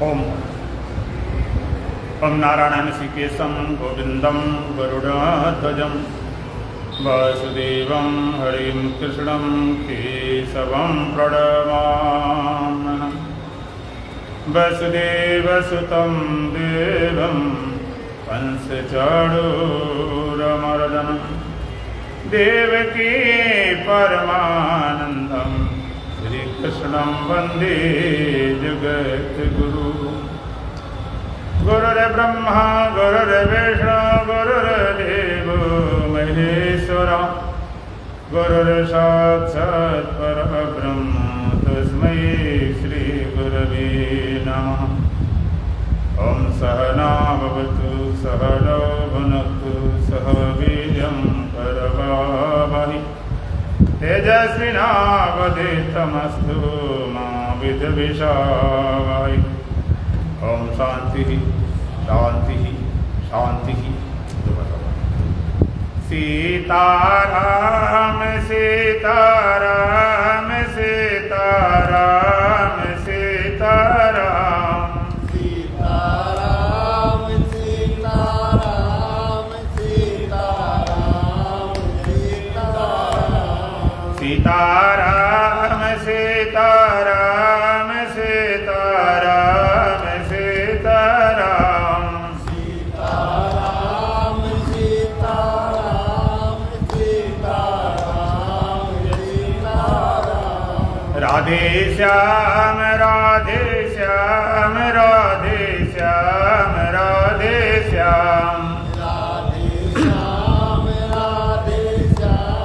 ओम ओम नारायण ऋषिकेशं गोविंदं गरुड़ध्वजं वासुदेवं हरिं कृष्णं केशवं प्रणमाम्यहम्। वसुदेवसुतं देवं कंसचाणूरमर्दनं देवकी परमानन्दं श्रीकृष्णं वन्दे जगद्गुरुं। गुरुर्ब्रह्मा गुरुर्विष्णु गुरुर्देवो महेश्वरः गुरुर्साक्षात् परब्रह्म तस्मै श्रीगुरवे नमः। ॐ सहना भवतु सहनौ भुनक्तु सह वीर्यं करवावहै तेजस्विनावधीतमस्तु मा विद्विषावहै। ओम शांति शांति शांति। सीताराम सीताराम सीताराम सीताराम सीताराम सीताराम सीताराम सीताराम सीताराम सीताराम सीताराम सीताराम सीताराम सीताराम सीताराम सीताराम राधे श्याम राधे श्याम राधे श्याम राधे श्याम राधे श्याम राधे श्याम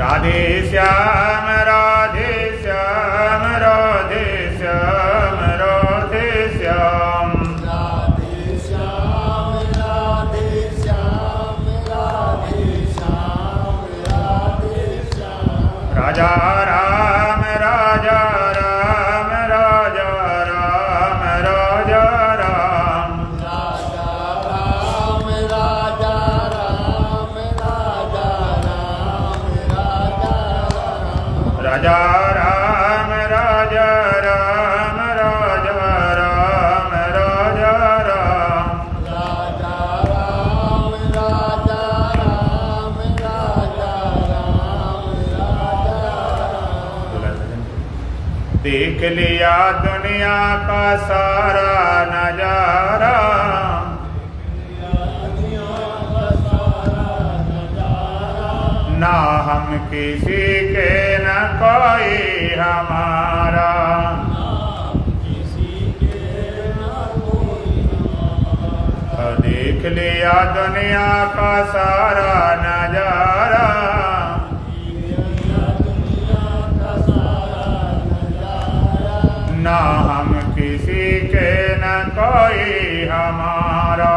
राधे श्याम राधे श्याम राधे श्याम राधे श्याम राधे श्याम राधे श्याम राधे श्याम राधे श्याम राधे श्याम राजा राम राजा राम राजा राम राजा राम राजा राम राजा राम राजा राम राजा राम राजा राम राजा राम राजा राम राजा राम राजा राम राजा राम राजा राम देख लिया दुनिया का सारा नजारा ना हम किसी के न कोई हमारा। देख लिया दुनिया का सारा नजारा ना हम किसी के न कोई हमारा।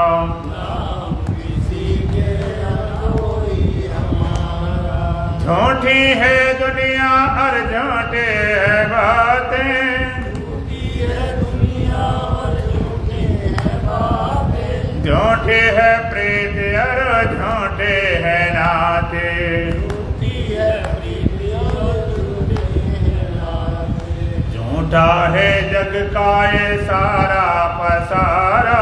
झूठी है दुनिया और झूठे है बातें झूठे है प्रीत और झूठे है नाते। झूठा है जग का ये सारा पसारा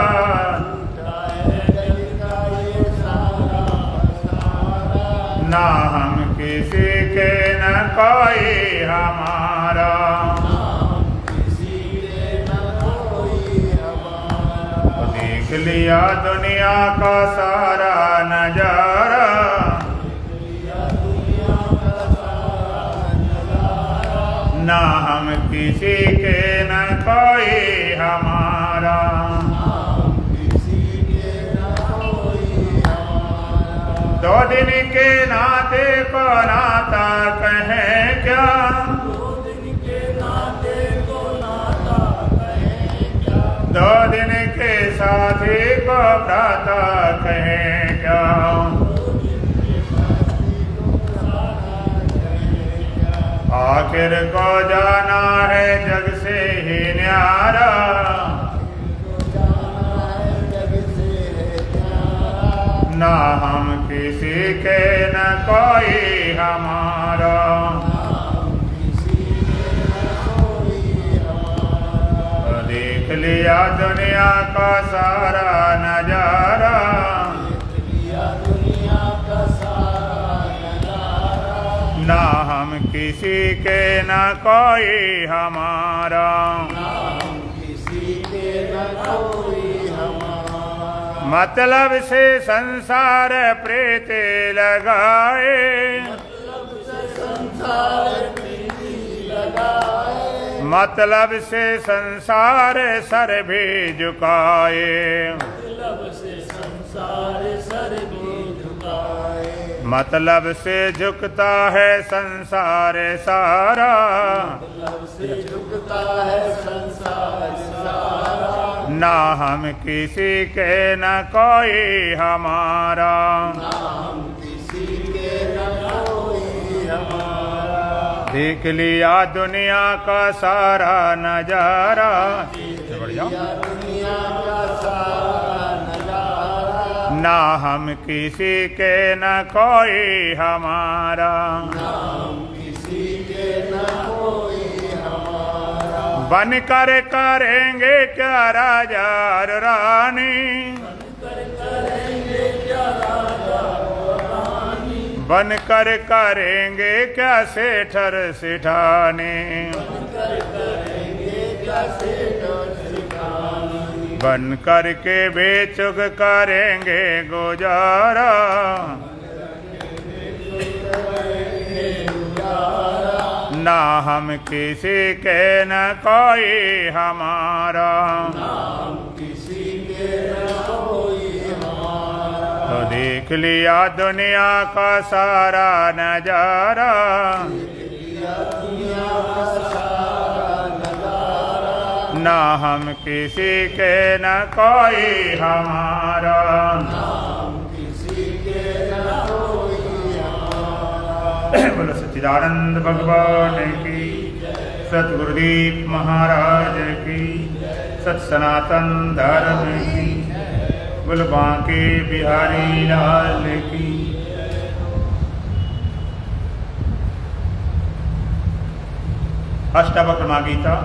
ना हम किसी के न कोई हमारा। देख लिया दुनिया का सारा नजारा ना हम किसी के न कोई हमारा। दो दिन के नाते को नाता कहें क्या दो दिन के साथी को भ्राता कहें क्या। आखिर को जाना है जग से ही न्यारा ना हम किसी के न कोई हमारा। लिया दुनिया का सारा नजारा, ना हम किसी के न कोई हमारा, मतलब से संसार प्रीत लगाए, मतलब से संसार सर भी झुकाए, मतलब से झुकता है संसार सारा, ना हम किसी के न कोई हमारा, देख लिया दुनिया का सारा नजारा, बढ़िया, ना हम किसी के न कोई हमारा, बन कर करेंगे क्या राजा और रानी, बन कर करेंगे क्या सेठर सेठानी, बन कर के बेचुग करेंगे गुजारा, ना हम किसी के न कोई हमारा, तो देख लिया दुनिया का सारा नजारा, ना हम किसी के न कोई हमारा, बोलो सच्चिदानंद भगवान की, सतगुरुदेव महाराज की, सत सनातन धर्म की, बोलो बांके बिहारी लाल की। अष्टावक्रमा गीता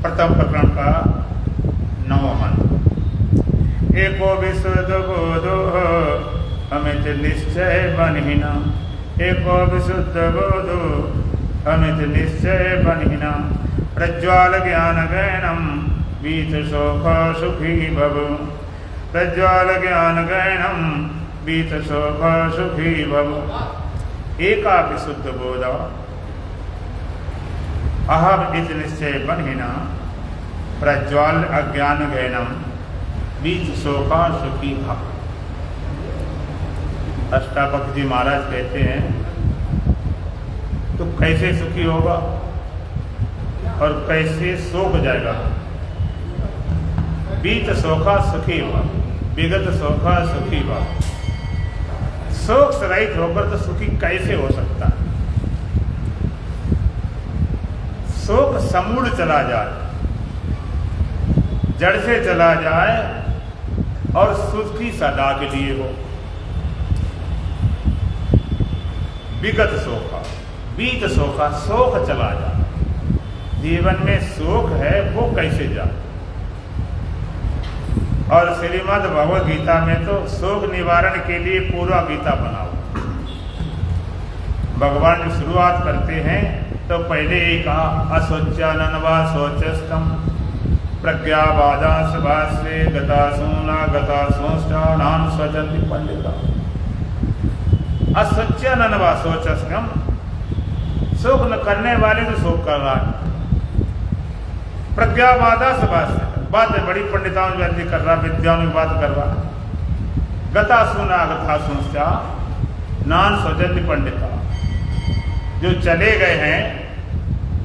प्रथम प्रकरण का 9वां मंत्र। एको विशुद्ध बोधो अमित निश्चय बनिना, एको विशुद्ध बोधो अमित निश्चय बनिना, प्रज्वाल ज्ञान गैनम बीत शोक सुखी भव, प्रज्वाल ज्ञान गैनम बीत शोक सुखी भव। एका विशुद्ध बोध अहम इत निश्चय बनिना, प्रज्वाल अज्ञान गैनम बीत शोका सुखी भव। अष्टावक्र जी महाराज कहते हैं तो कैसे सुखी होगा और कैसे शोक जाएगा। बीत शोका सुखी हुआ, विगत शोका सुखी हुआ। शोक से रहित होकर तो सुखी कैसे हो सकता है। शोक समूल चला जाए, जड़ से चला जाए और सुखी सदा के लिए हो। विगत शोका, बीत शोका, शोक चला जाए। जीवन में शोक है वो कैसे जाए। और श्रीमद् भगवद गीता में तो शोक निवारण के लिए पूरा गीता बनाओ। भगवान जो शुरुआत करते हैं तो पहले ही कहा असोच्यानन्वा शोचस्तम प्रज्ञावादास भाष्ये गतासूना गतासूष्टानां स्वजन्ति पंडिता। असोच्यानन्वा शोचस्तम, शोक न करने वाले तो शोक कर रहा है। प्रज्ञावादास भाष्ये, बात बड़ी पंडिताओं में कर रहा, विद्याओं में बात कर रहा। गतासूना गतासूष्टानां स्वजन्ति पंडिता, जो चले गए हैं,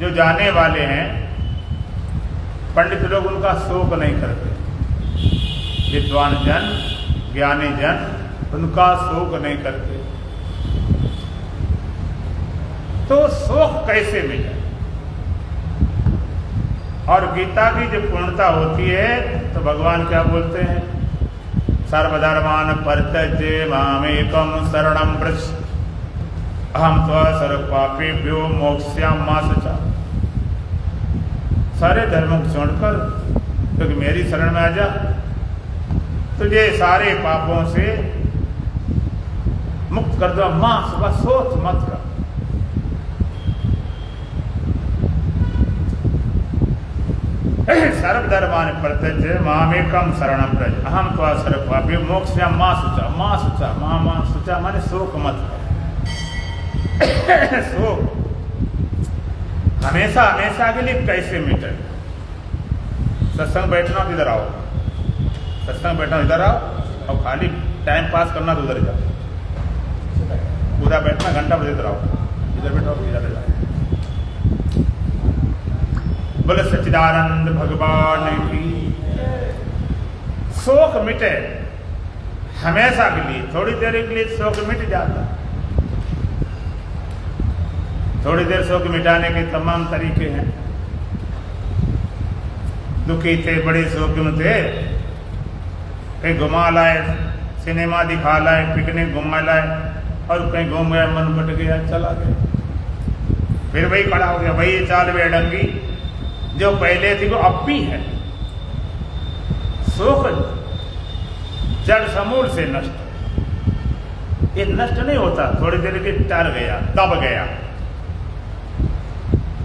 जो जाने वाले हैं, पंडित लोग उनका शोक नहीं करते। विद्वान जन, ज्ञानी जन उनका शोक नहीं करते। तो शोक कैसे मिले। और गीता की जो पूर्णता होती है तो भगवान क्या बोलते हैं, सर्वधर्मान परित्यज्य मामेकं शरणं व्रज अहम त्वा सर्वपापेभ्यो मोक्ष्यामि मा शुचः। सारे धर्मों को छोड़कर क्योंकि मेरी शरण में आ जा, तुझे सारे पापों से मुक्त कर दो। मां सुबह सोच मत कर। सर्वधर्मानि परित्यज्य मामेकं शरणं व्रज अहं त्वा सर्वपापी मोक्ष्यामि मा शुचा। मां शुचा माने शोक मत कर। शोक हमेशा हमेशा के लिए कैसे मिटे। सत्संग बैठना तो इधर आओ, सत्संग बैठना इधर आओ, और खाली टाइम पास करना तो उधर जाओ। पूरा बैठना घंटा बजे इधर आओ, इधर बैठो इधर जाओ। बोले सच्चिदानंद भगवान की। शोक मिटे हमेशा के लिए, थोड़ी देर के लिए शोक मिट जाता। थोड़ी देर शोक मिटाने के तमाम तरीके हैं। दुखी थे, बड़े शोक में थे, कहीं घुमा लाए, सिनेमा दिखा लाए, पिकनिक घुमा लाए, और कहीं घूम गया, मन बट गया, चला गया। फिर वही खड़ा हो गया, वही चाल बेढंगी जो पहले थी वो अब भी है। शोक जड़ समूल से नष्ट। ये नष्ट नहीं होता, थोड़ी देर के टर गया, दब गया।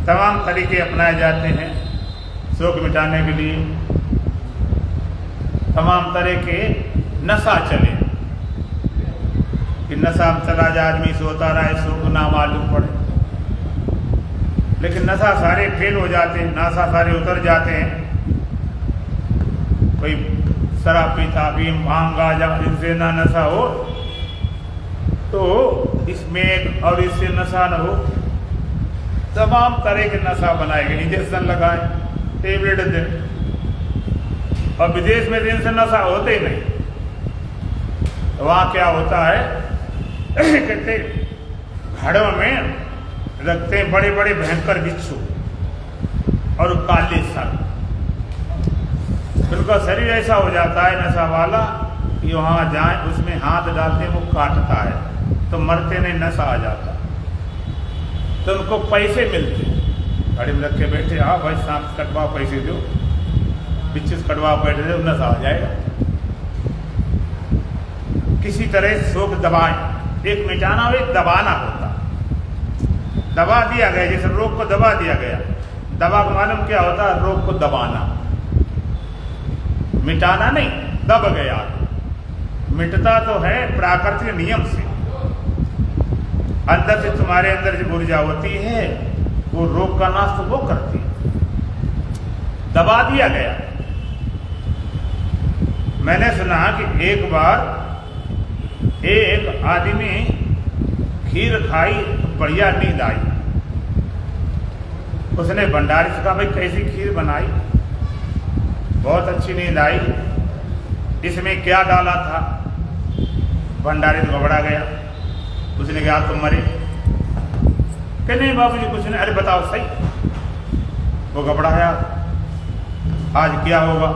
तमाम तरीके अपनाए जाते हैं शोक मिटाने के लिए। तमाम तरह के नशा चले कि नशा में चला जाए, आदमी सोता रहे, शोक ना मालूम पड़े। लेकिन नशा सारे फेल हो जाते हैं, नशा सारे उतर जाते हैं। कोई शराब पीता, अफीम, भांग, गांजा, इनसे ना नशा हो तो इसमें, और इससे नशा न हो, तमाम तरह के नशा बनाए गए। इंजेक्शन लगाए, टेबलेट दे, और विदेश में इनसे नशा होते ही नहीं। तो वहाँ क्या होता है, कहते घड़ों में रखते हैं बड़े बड़े भयंकर बिच्छू और काले सर। उनका शरीर ऐसा हो जाता है नशा वाला कि वहाँ जाए, उसमें हाथ डालते वो काटता है तो मरते नहीं, नशा आ जाता। तो उनको पैसे मिलते, गाड़ी में रख के बैठे, हाँ भाई सांप कटवाओ, पैसे दो, बिच्छू कटवाओ, बैठे दो, नशा आ जाएगा। किसी तरह शोक दबाए, एक मिटाना और एक दबाना होता। दबा दिया गया, जैसे रोग को दबा दिया गया। दवा को मालूम क्या होता है, रोग को दबाना, मिटाना नहीं, दब गया। मिटता तो है प्राकृतिक नियम से, अंदर से तुम्हारे अंदर जो ऊर्जा होती है वो रोग का नाश तो वो करती है। दबा दिया गया। मैंने सुना कि एक बार एक आदमी खीर खाई, बढ़िया नींद आई। उसने भंडारी से कहा, भाई कैसी खीर बनाई? बहुत अच्छी नींद आई, इसमें क्या डाला था? भंडारी तो घबरा गया। उसने कहा तुम मरे? कि नहीं बाबूजी कुछ नहीं। अरे बताओ सही। वो घबराया, आज क्या होगा?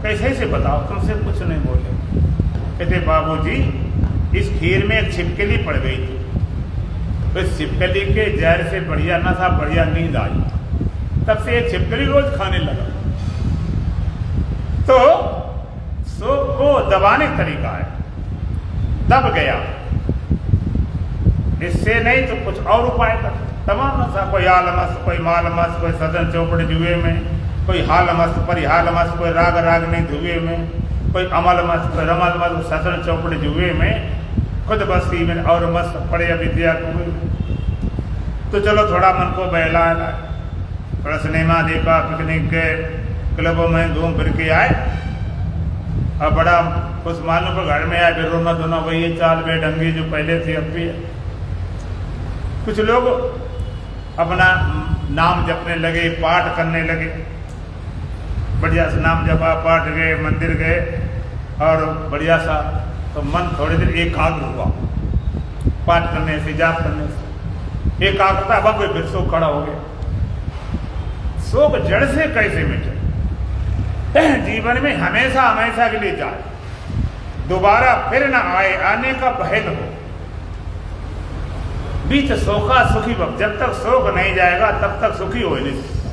कैसे से बताओ, तुमसे कुछ नहीं बोले। कहते बाबूजी इस खीर में एक छिपकली पड़ गई थी, तो छिपकली के जहर से बढ़िया नशा, बढ़िया नींद आई, तब से एक छिपकली रोज खाने लगा। तो शोक को दबाने का तरीका है, दब गया, इससे नहीं तो कुछ और उपाय कर। तमाम नशा, कोई आल मस्त, कोई माल मस्त, कोई सदन चौपड़ जुए में, कोई हाल मस्त, परिहाल मस्त, कोई राग रागनी जुए में, कोई अमल मस्त, कोई रमल मस्त, सदन चौपड़ जुए में, खुद बस्ती में और मस्त पड़े विद्या कुएं में। तो चलो थोड़ा मन को बहलाया, थोड़ा सिनेमा देखा, पिकनिक गए, क्लबों में घूम फिर के आए, और बड़ा खुश मालूम को घर में आए, फिर रोना धोना वही चाल बेढंगी जो पहले थी अब भी है। कुछ लोग अपना नाम जपने लगे, पाठ करने लगे, बढ़िया से नाम जपा, पाठ गए, मंदिर गए, और बढ़िया सा तो मन थोड़ी देर एकाग्र हुआ पाठ करने से, जाप करने से एकाग्रता अब कोई फिर शोक खड़ा हो गया। शोक जड़ से कैसे मिटे? जीवन में हमेशा हमेशा के लिए जाए, दोबारा फिर ना आए, आने का भय न हो। बीच शोका सुखी वक्त, जब तक शोक नहीं जाएगा तब तक सुखी हो नहीं सकता।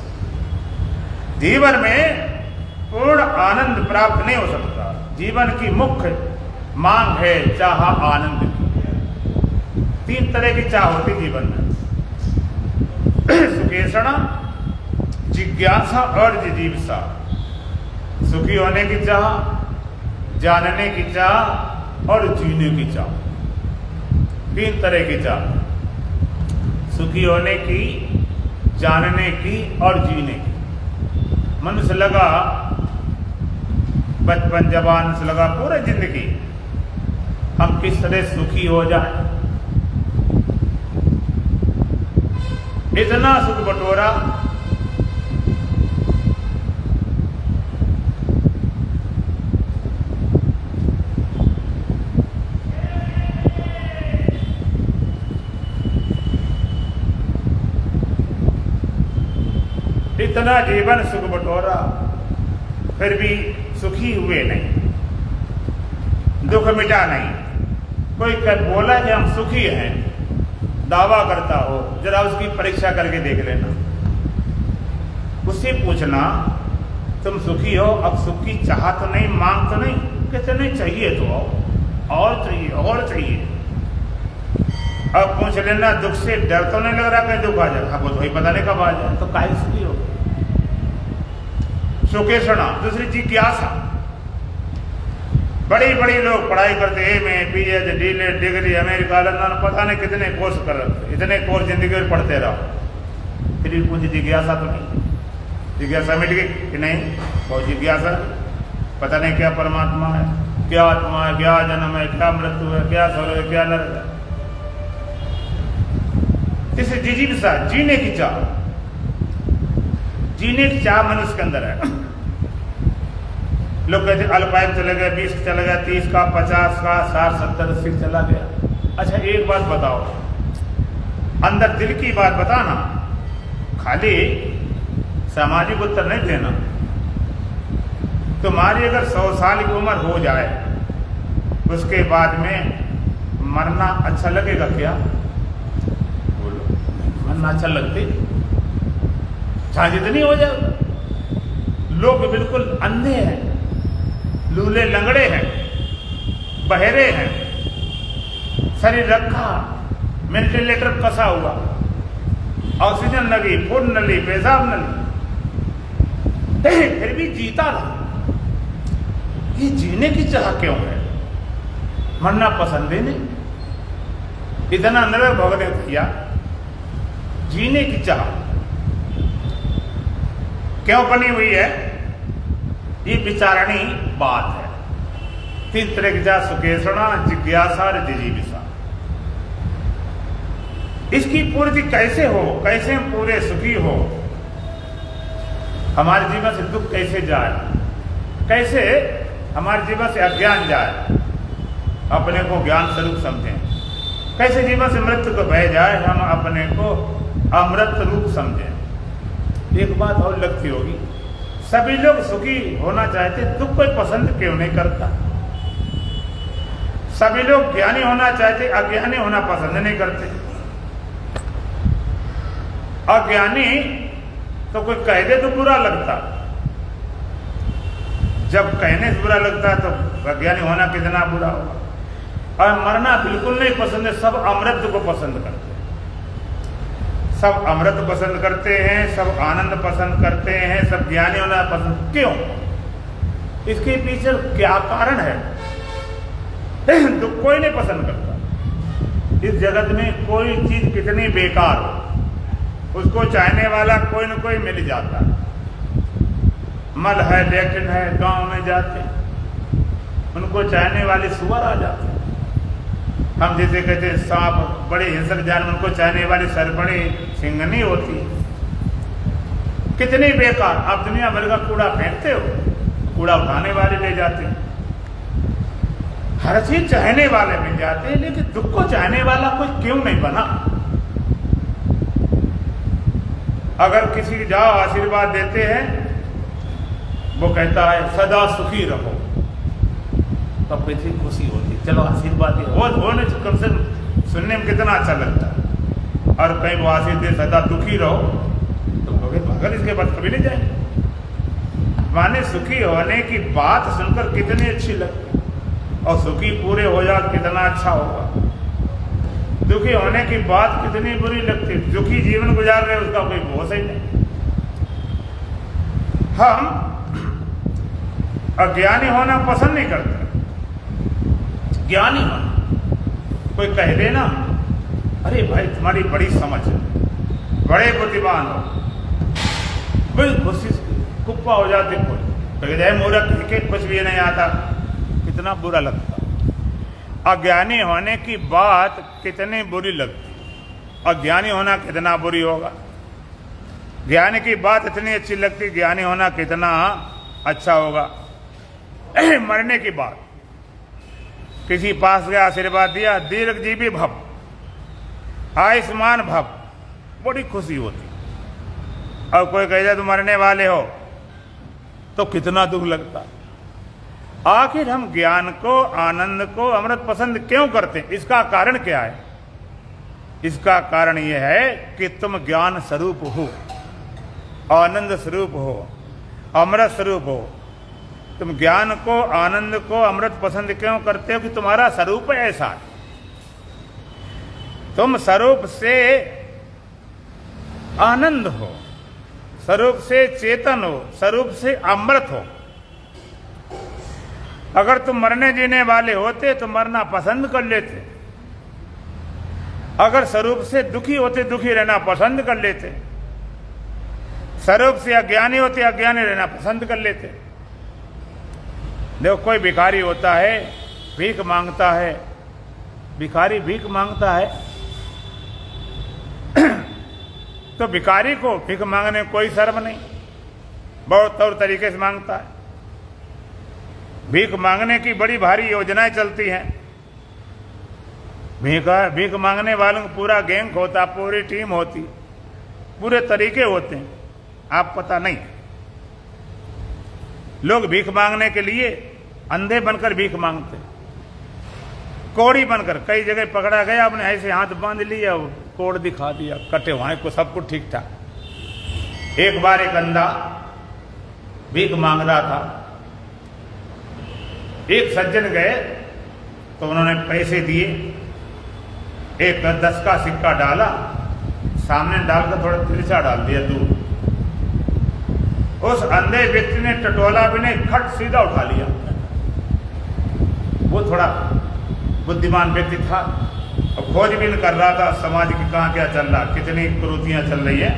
जीवन में पूर्ण आनंद प्राप्त नहीं हो सकता। जीवन की मुख्य मांग है चाह आनंद की। 3 तरह की चाह होती जीवन में, सुखेषणा, जिज्ञासा और जिजीविषा। सुखी होने की चाह, जानने की चाह और जीने की चाह। 3 तरह की चाह, सुखी होने की, जानने की और जीने की। मनुष्य लगा बचपन जवान से लगा पूरी जिंदगी हम किस तरह सुखी हो जाए। इतना सुख बटोरा, इतना जीवन सुख बटोरा, फिर भी सुखी हुए नहीं, दुख मिटा नहीं। कोई बोला कि हम सुखी हैं, दावा करता हो, जरा उसकी परीक्षा करके देख लेना। उससे पूछना तुम सुखी हो, अब सुख की चाह तो नहीं, मांग तो नहीं, कहते नहीं चाहिए तो और चाहिए और चाहिए। अब पूछ लेना दुख से डर तो नहीं लग रहा कहीं दुख आ जाए, अब तो ही पता नहीं कब आ जाए, तो काहे सुखी हो। सुखेषणा, दूसरी जिज्ञासा। बड़ी बड़ी लोग पढ़ाई करते हैं, मैं पीएचडी डिग्री अमेरिका लंदन पता नहीं कितने कोर्स कर रहे, इतने कोर्स जिंदगी में पढ़ते रहो, फिर भी कुछ जिज्ञासा तो नहीं। जिज्ञासा मिट गई कि नहीं, बहुत जिज्ञासा, पता नहीं क्या परमात्मा है, क्या आत्मा है, क्या जन्म है, क्या मृत्यु है, क्या स्वर्ग है, क्या नरक है। जैसे जिजीविषा, जीने की चाह। जीने की चाह मनुष्य के अंदर है। लोग कहते अल्पायु चले गए, 20 चला गया, 30 का, 50 का, 60, 70, 80 चला गया। अच्छा एक बात बताओ, अंदर दिल की बात बताना, खाली सामाजिक उत्तर नहीं देना। तुम्हारी अगर 100 साल की उम्र हो जाए, उसके बाद में मरना अच्छा लगेगा क्या? बोलो, मरना अच्छा लगते? चाहे जितनी हो जाए। लोग बिल्कुल अंधे हैं, लूले लंगड़े हैं, बहरे हैं, शरीर रखा, वेंटिलेटर कसा हुआ, ऑक्सीजन नली, फूड नली, पेशाब नली, फिर भी जीता रहा। ये जीने की चाह क्यों है? मरना पसंद ही नहीं। इतना नरक भोगने किया, जीने की चाह क्यों बनी हुई है? ये विचारणी बात है। 3 तरह की चाह, सुखेषणा, जिज्ञासा और जिजीविषा। इसकी पूर्ति कैसे हो, कैसे हम पूरे सुखी हो, हमारे जीवन से दुख कैसे जाए, कैसे हमारे जीवन से अज्ञान जाए, अपने को ज्ञान स्वरूप समझें, कैसे जीवन से मृत्यु को बह जाए, हम अपने को अमृत रूप समझें। एक बात और लगती होगी, सभी लोग सुखी होना चाहते, दुख कोई पसंद क्यों नहीं करता? सभी लोग ज्ञानी होना चाहते, अज्ञानी होना पसंद नहीं करते। अज्ञानी तो कोई कह दे तो बुरा लगता, जब कहने से बुरा लगता है तो अज्ञानी होना कितना बुरा होगा। और मरना बिल्कुल नहीं पसंद है, सब अमृत को पसंद करते हैं, सब अमृत पसंद करते हैं, सब आनंद पसंद करते हैं, सब ज्ञानी होना पसंद। क्यों? इसके पीछे क्या कारण है? दुख कोई नहीं पसंद करता। इस जगत में कोई चीज कितनी बेकार हो, उसको चाहने वाला कोई न कोई मिल जाता है। मल है, लेकिन है, गांव में जाते उनको चाहने वाले सुअर आ जाते हैं। हम जैसे कहते सांप, बड़े हिंसक जानवर, उनको चाहने वाली सरपड़ी सिंगनी होती। कितनी बेकार। आप दुनिया भर का कूड़ा फेंकते हो, कूड़ा उठाने वाले ले जाते हैं। हर चीज चाहने वाले मिल जाते हैं, लेकिन दुख को चाहने वाला कोई क्यों नहीं बना? अगर किसी जाओ आशीर्वाद देते हैं, वो कहता है सदा सुखी रहो, तब कैसी खुशी होती। चलो आशीर्वाद दिया, वो ने कम से सुनने में कितना अच्छा लगता है। और कहीं वो आशीर्वाद दे सदा दुखी रहो, तो कभी भगत इसके बाद कभी नहीं जाए। माने सुखी होने की बात सुनकर कितनी अच्छी लगती, और सुखी पूरे हो जाओ कितना अच्छा होगा। दुखी होने की बात कितनी बुरी लगती, दुखी जीवन गुजार रहे उसका कोई भरोसा ही नहीं। हम अज्ञानी होना पसंद नहीं करते। ज्ञानी होना, कोई कह देना अरे भाई तुम्हारी बड़ी समझ है, बड़े बुद्धिमान हो, बड़ी खुशी कुप्पा हो जाते, कोई जाए मूर्ख के कुछ भी नहीं आता, कितना बुरा लगता। अज्ञानी होने की बात कितनी बुरी लगती, अज्ञानी होना कितना बुरी होगा। ज्ञानी की बात इतनी अच्छी लगती, ज्ञानी होना कितना अच्छा होगा। मरने की बात, किसी पास गया आशीर्वाद दिया, दीर्घजीवी भव, आयुष्मान भव, बड़ी खुशी होती। और कोई कह जाए तुम मरने वाले हो तो कितना दुख लगता। आखिर हम ज्ञान को, आनंद को, अमृत पसंद क्यों करते हैं? इसका कारण क्या है? इसका कारण यह है कि तुम ज्ञान स्वरूप हो, आनंद स्वरूप हो, अमृत स्वरूप हो। तुम ज्ञान को, आनंद को, अमृत पसंद क्यों करते हो? कि तुम्हारा स्वरूप ऐसा है। तुम स्वरूप से आनंद हो, स्वरूप से चेतन हो, स्वरूप से अमृत हो। अगर तुम मरने जीने वाले होते तो मरना पसंद कर लेते, अगर स्वरूप से दुखी होते दुखी रहना पसंद कर लेते, स्वरूप से अज्ञानी होते अज्ञानी रहना पसंद कर लेते। देखो कोई भिखारी होता है, भीख मांगता है, भिखारी भीख मांगता है तो भिखारी को भीख मांगने कोई शर्म नहीं, बहुत तौर तरीके से मांगता है। भीख मांगने की बड़ी भारी योजनाएं चलती हैं। भीख मांगने वालों को पूरा गैंग होता, पूरी टीम होती, पूरे तरीके होते हैं, आप पता नहीं। लोग भीख मांगने के लिए अंधे बनकर भीख मांगते, कोड़ी बनकर। कई जगह पकड़ा गया, आपने ऐसे हाथ बांध लिया, कोड़ दिखा दिया, कटे वहां को सब कुछ ठीक ठाक। एक बार एक अंधा भीख मांग रहा था, एक सज्जन गए तो उन्होंने पैसे दिए, एक 10 का सिक्का डाला, सामने डालकर थोड़ा तिरछा डाल दिया दूर। उस अंधे व्यक्ति ने टटोला भी नहीं, खट सीधा उठा लिया। वो थोड़ा बुद्धिमान व्यक्ति था और खोजबीन कर रहा था समाज की कहाँ क्या चल रहा, कितनी कुरीतियां चल रही है।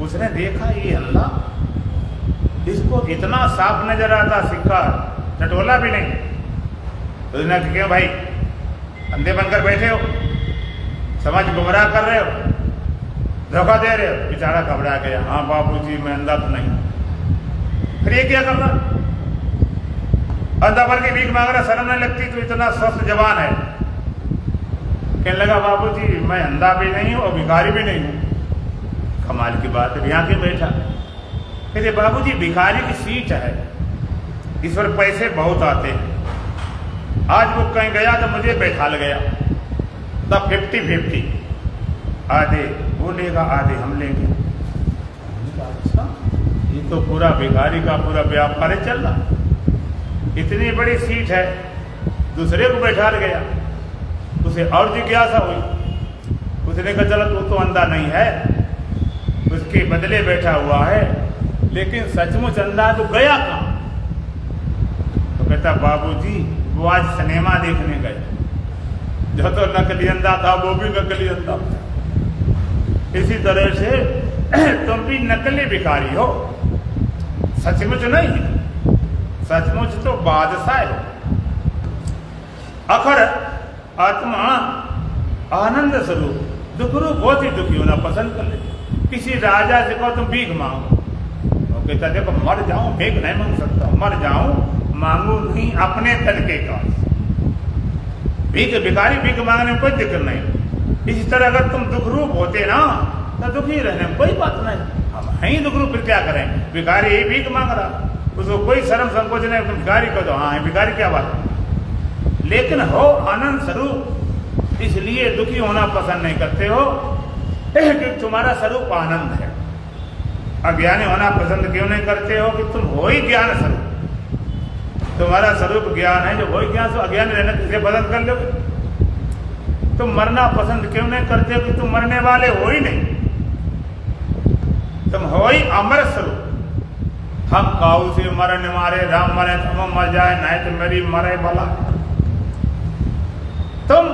उसने देखा ये अंधा, इसको इतना साफ नजर आता सिक्का, टटोला भी नहीं। तो उसने कहा क्यों भाई अंधे बनकर बैठे हो, समाज गुमराह कर रहे हो, धोखा दे रहे हो। बेचारा घबरा गया, हाँ बाबूजी मैं अंधा तो नहीं। फिर ये क्या कर रहा, अंधा बन के भीख मांग रहा, शर्म नहीं लगती? तो इतना स्वस्थ जवान है। कहने लगा बाबूजी मैं अंधा भी नहीं हूं और भिखारी भी नहीं हूं। कमाल की बात है, यहाँ के बैठा। कहते बाबूजी भिखारी की सीट है, इस पर पैसे बहुत आते हैं, आज वो कहीं गया तो मुझे बैठा गया, तब 50-50, आधे वो लेगा आधे हम लेंगे। अच्छा ये तो पूरा भिखारी का पूरा व्यापार चल रहा, इतनी बड़ी सीट है, दूसरे को बैठा गया। उसे और जिज्ञासा हुई, उसने कहा चलो तू तो अंधा नहीं है, उसके बदले बैठा हुआ है, लेकिन सचमुच अंधा तो गया कहाँ? तो कहता बाबूजी वो आज सिनेमा देखने गए, जो तो नकली अंधा था वो भी नकली अंधा था। इसी तरह से तुम भी नकली भिखारी हो, सचमुच नहीं, सचमुच तो बादशाह हो। अखर आत्मा आनंद स्वरूप, दुख रूप बहुत ही दुखी होना पसंद कर लेते। किसी राजा से कहो तुम भीख मांगो, वो कहता देखो मर जाऊं भीख नहीं मांग सकता, मर जाऊं मांगू नहीं अपने तरीके का। भिखारी भीख मांगने में कोई दिक्कत नहीं। इसी तरह अगर तुम दुख रूप होते ना तो दुखी रहने में कोई बात नहीं। हम हैं ही दुख रूप, फिर क्या करें? भिखारी यही भीख मांग रहा, उसको कोई शर्म संकोच नहीं, तुम भिखारी को दो, हाँ भिखारी क्या बात है। लेकिन हो आनंद स्वरूप, इसलिए दुखी होना पसंद नहीं करते हो क्योंकि तुम्हारा स्वरूप आनंद है। अज्ञानी होना पसंद क्यों नहीं करते हो कि तुम हो ही ज्ञान स्वरूप, तुम्हारा स्वरूप ज्ञान है। जो हो ही ज्ञान, तो अज्ञानी रहना किसे पसंद कर लोगे? तुम मरना पसंद क्यों नहीं करते हो कि तुम मरने वाले हो ही नहीं, तुम हो ही अमर स्वरूप। हम काऊ से मरने मारे, राम मरे तुम मर जाए, नहीं तो मेरी मरे भला। तुम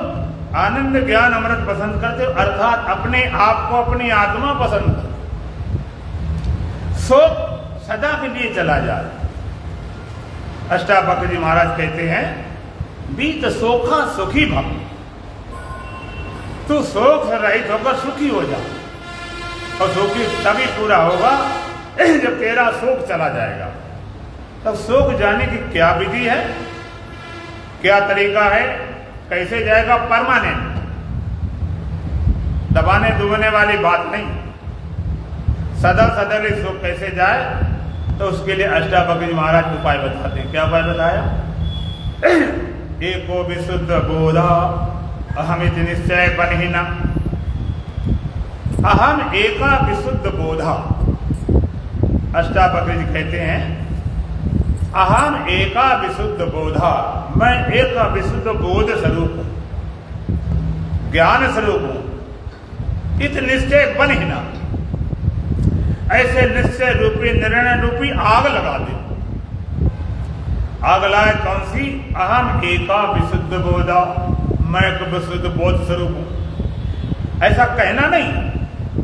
आनंद ज्ञान अमृत पसंद करते हो, अर्थात अपने आप को, अपनी आत्मा पसंद करते। शोक सदा के लिए चला जाए। अष्टावक्र जी महाराज कहते हैं, बीत सोखा सुखी भव, तू शोक से रहित होकर सुखी हो जा। और सुखी तभी पूरा होगा जब तेरा शोक चला जाएगा। तब शोक जाने की क्या विधि है, क्या तरीका है, कैसे जाएगा? परमानेंट, दबाने दुबने वाली बात नहीं। सदा सदा शोक कैसे जाए, तो उसके लिए अष्टावक्र जी महाराज उपाय बताते हैं। क्या उपाय बताया? एको विशुद्ध बोधा अहमिति निश्चय बनिना। अहम एका विशुद्ध बोधा। अष्टावक्र जी कहते हैं, अहम एका विशुद्ध बोधा, मैं एक विशुद्ध बोध स्वरूप हूं, ज्ञान स्वरूप हूं। इत निश्चय बनिना, ऐसे निश्चय रूपी, निर्णय रूपी आग लगा दे। आग लाए कौन सी? अहम एका विशुद्ध बोधा, मैं एक विशुद्ध बोध स्वरूप हूं। ऐसा कहना नहीं,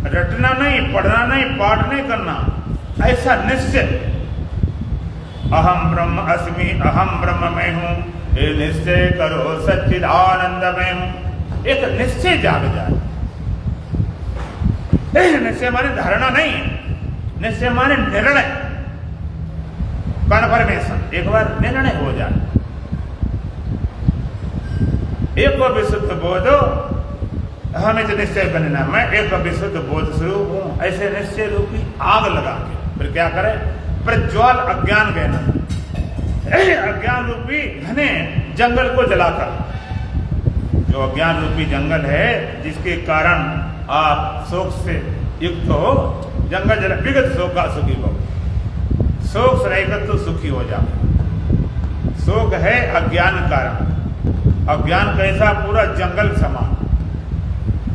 रटना नहीं, पढ़ना नहीं, पाठ नहीं करना, ऐसा निश्चय। अहम ब्रह्म अस्मि, अहम ब्रह्म मैं हूं, ये निश्चय करो सच्चिदानंद में हूं। एक निश्चय जाग जाए। निश्चय माने धारणा नहीं, निश्चय माने निर्णय, कन्फर्मेशन। एक बार निर्णय हो जाए। एक विशुद्ध बोधो हमें तो निश्चय बनना, मैं एक विशुद्ध बोध स्वरूप हूं। ऐसे निश्चय रूपी आग लगा के फिर क्या करें? प्रज्वल अज्ञान कहना, अज्ञान रूपी घने जंगल को जलाकर। जो अज्ञान रूपी जंगल है, जिसके कारण आप शोक से युक्त हो, जंगल जला, विगत शोक का सुखी हो। शोक से रहकर तो सुखी हो जाओ। शोक है अज्ञान कारण। अज्ञान कैसा? पूरा जंगल समान।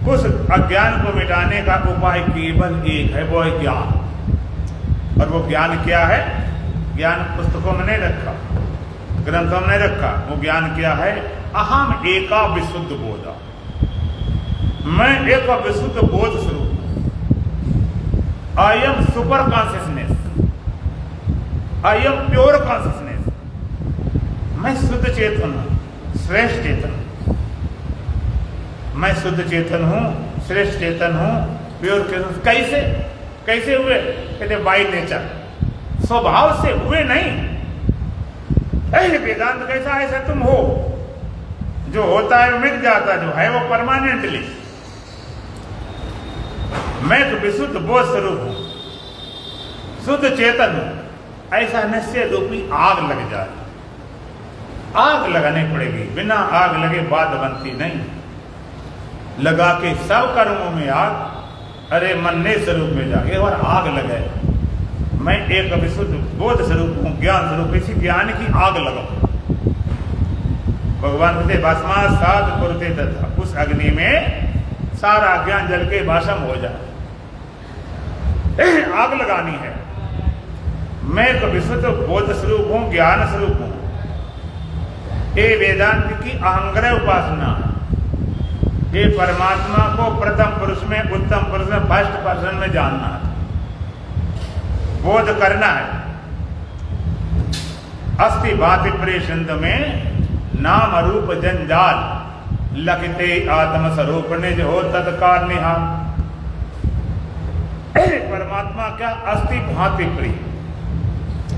उस अज्ञान को मिटाने का उपाय केवल एक है, वो है ज्ञान। और वो ज्ञान क्या है? ज्ञान पुस्तकों में नहीं रखा, ग्रंथों में नहीं रखा। वो ज्ञान क्या है? अहम एका विशुद्ध बोधा, मैं एक विशुद्ध बोध स्वरूप हूं। I am super consciousness, I am pure consciousness. मैं शुद्ध चेतन हूं, श्रेष्ठ चेतन। मैं शुद्ध चेतन हूं, श्रेष्ठ चेतन हूं, प्योर चेतन। कैसे? कैसे हुए? कहते बाय नेचर, स्वभाव से हुए नहीं। वेदांत कैसा? ऐसा तुम हो, जो होता है मिट जाता, जो है वो परमानेंटली। मैं तो विशुद्ध बोध स्वरूप हूं, शुद्ध चेतन हूं। ऐसा निश्चय रूपी आग लग जाए। आग लगानी पड़ेगी, बिना आग लगे बात बनती नहीं। लगा के सब कर्मों में आग, अरे मन्ने स्वरूप में जाके और आग लगे। मैं एक विशुद्ध बोध स्वरूप हूं, ज्ञान स्वरूप। इसी ज्ञान की आग लगाओ। भगवान कहते भस्मा साध कुरुते तथा, उस अग्नि में सारा ज्ञान जल के भस्म हो जाए। आग लगानी है। मैं एक विशुद्ध बोध स्वरूप हूं, ज्ञान स्वरूप हूं। ये वेदांत की अहंग्रह उपासना है। ये परमात्मा को प्रथम पुरुष में, उत्तम पुरुष में, फर्स्ट पर्सन में जानना है, बोध करना है। अस्ति भाति प्रेषंत में नाम रूप जंजाल, लखते आत्म स्वरूप निज हो तत्काल निहाल। परमात्मा क्या? अस्ति भाति प्रिय।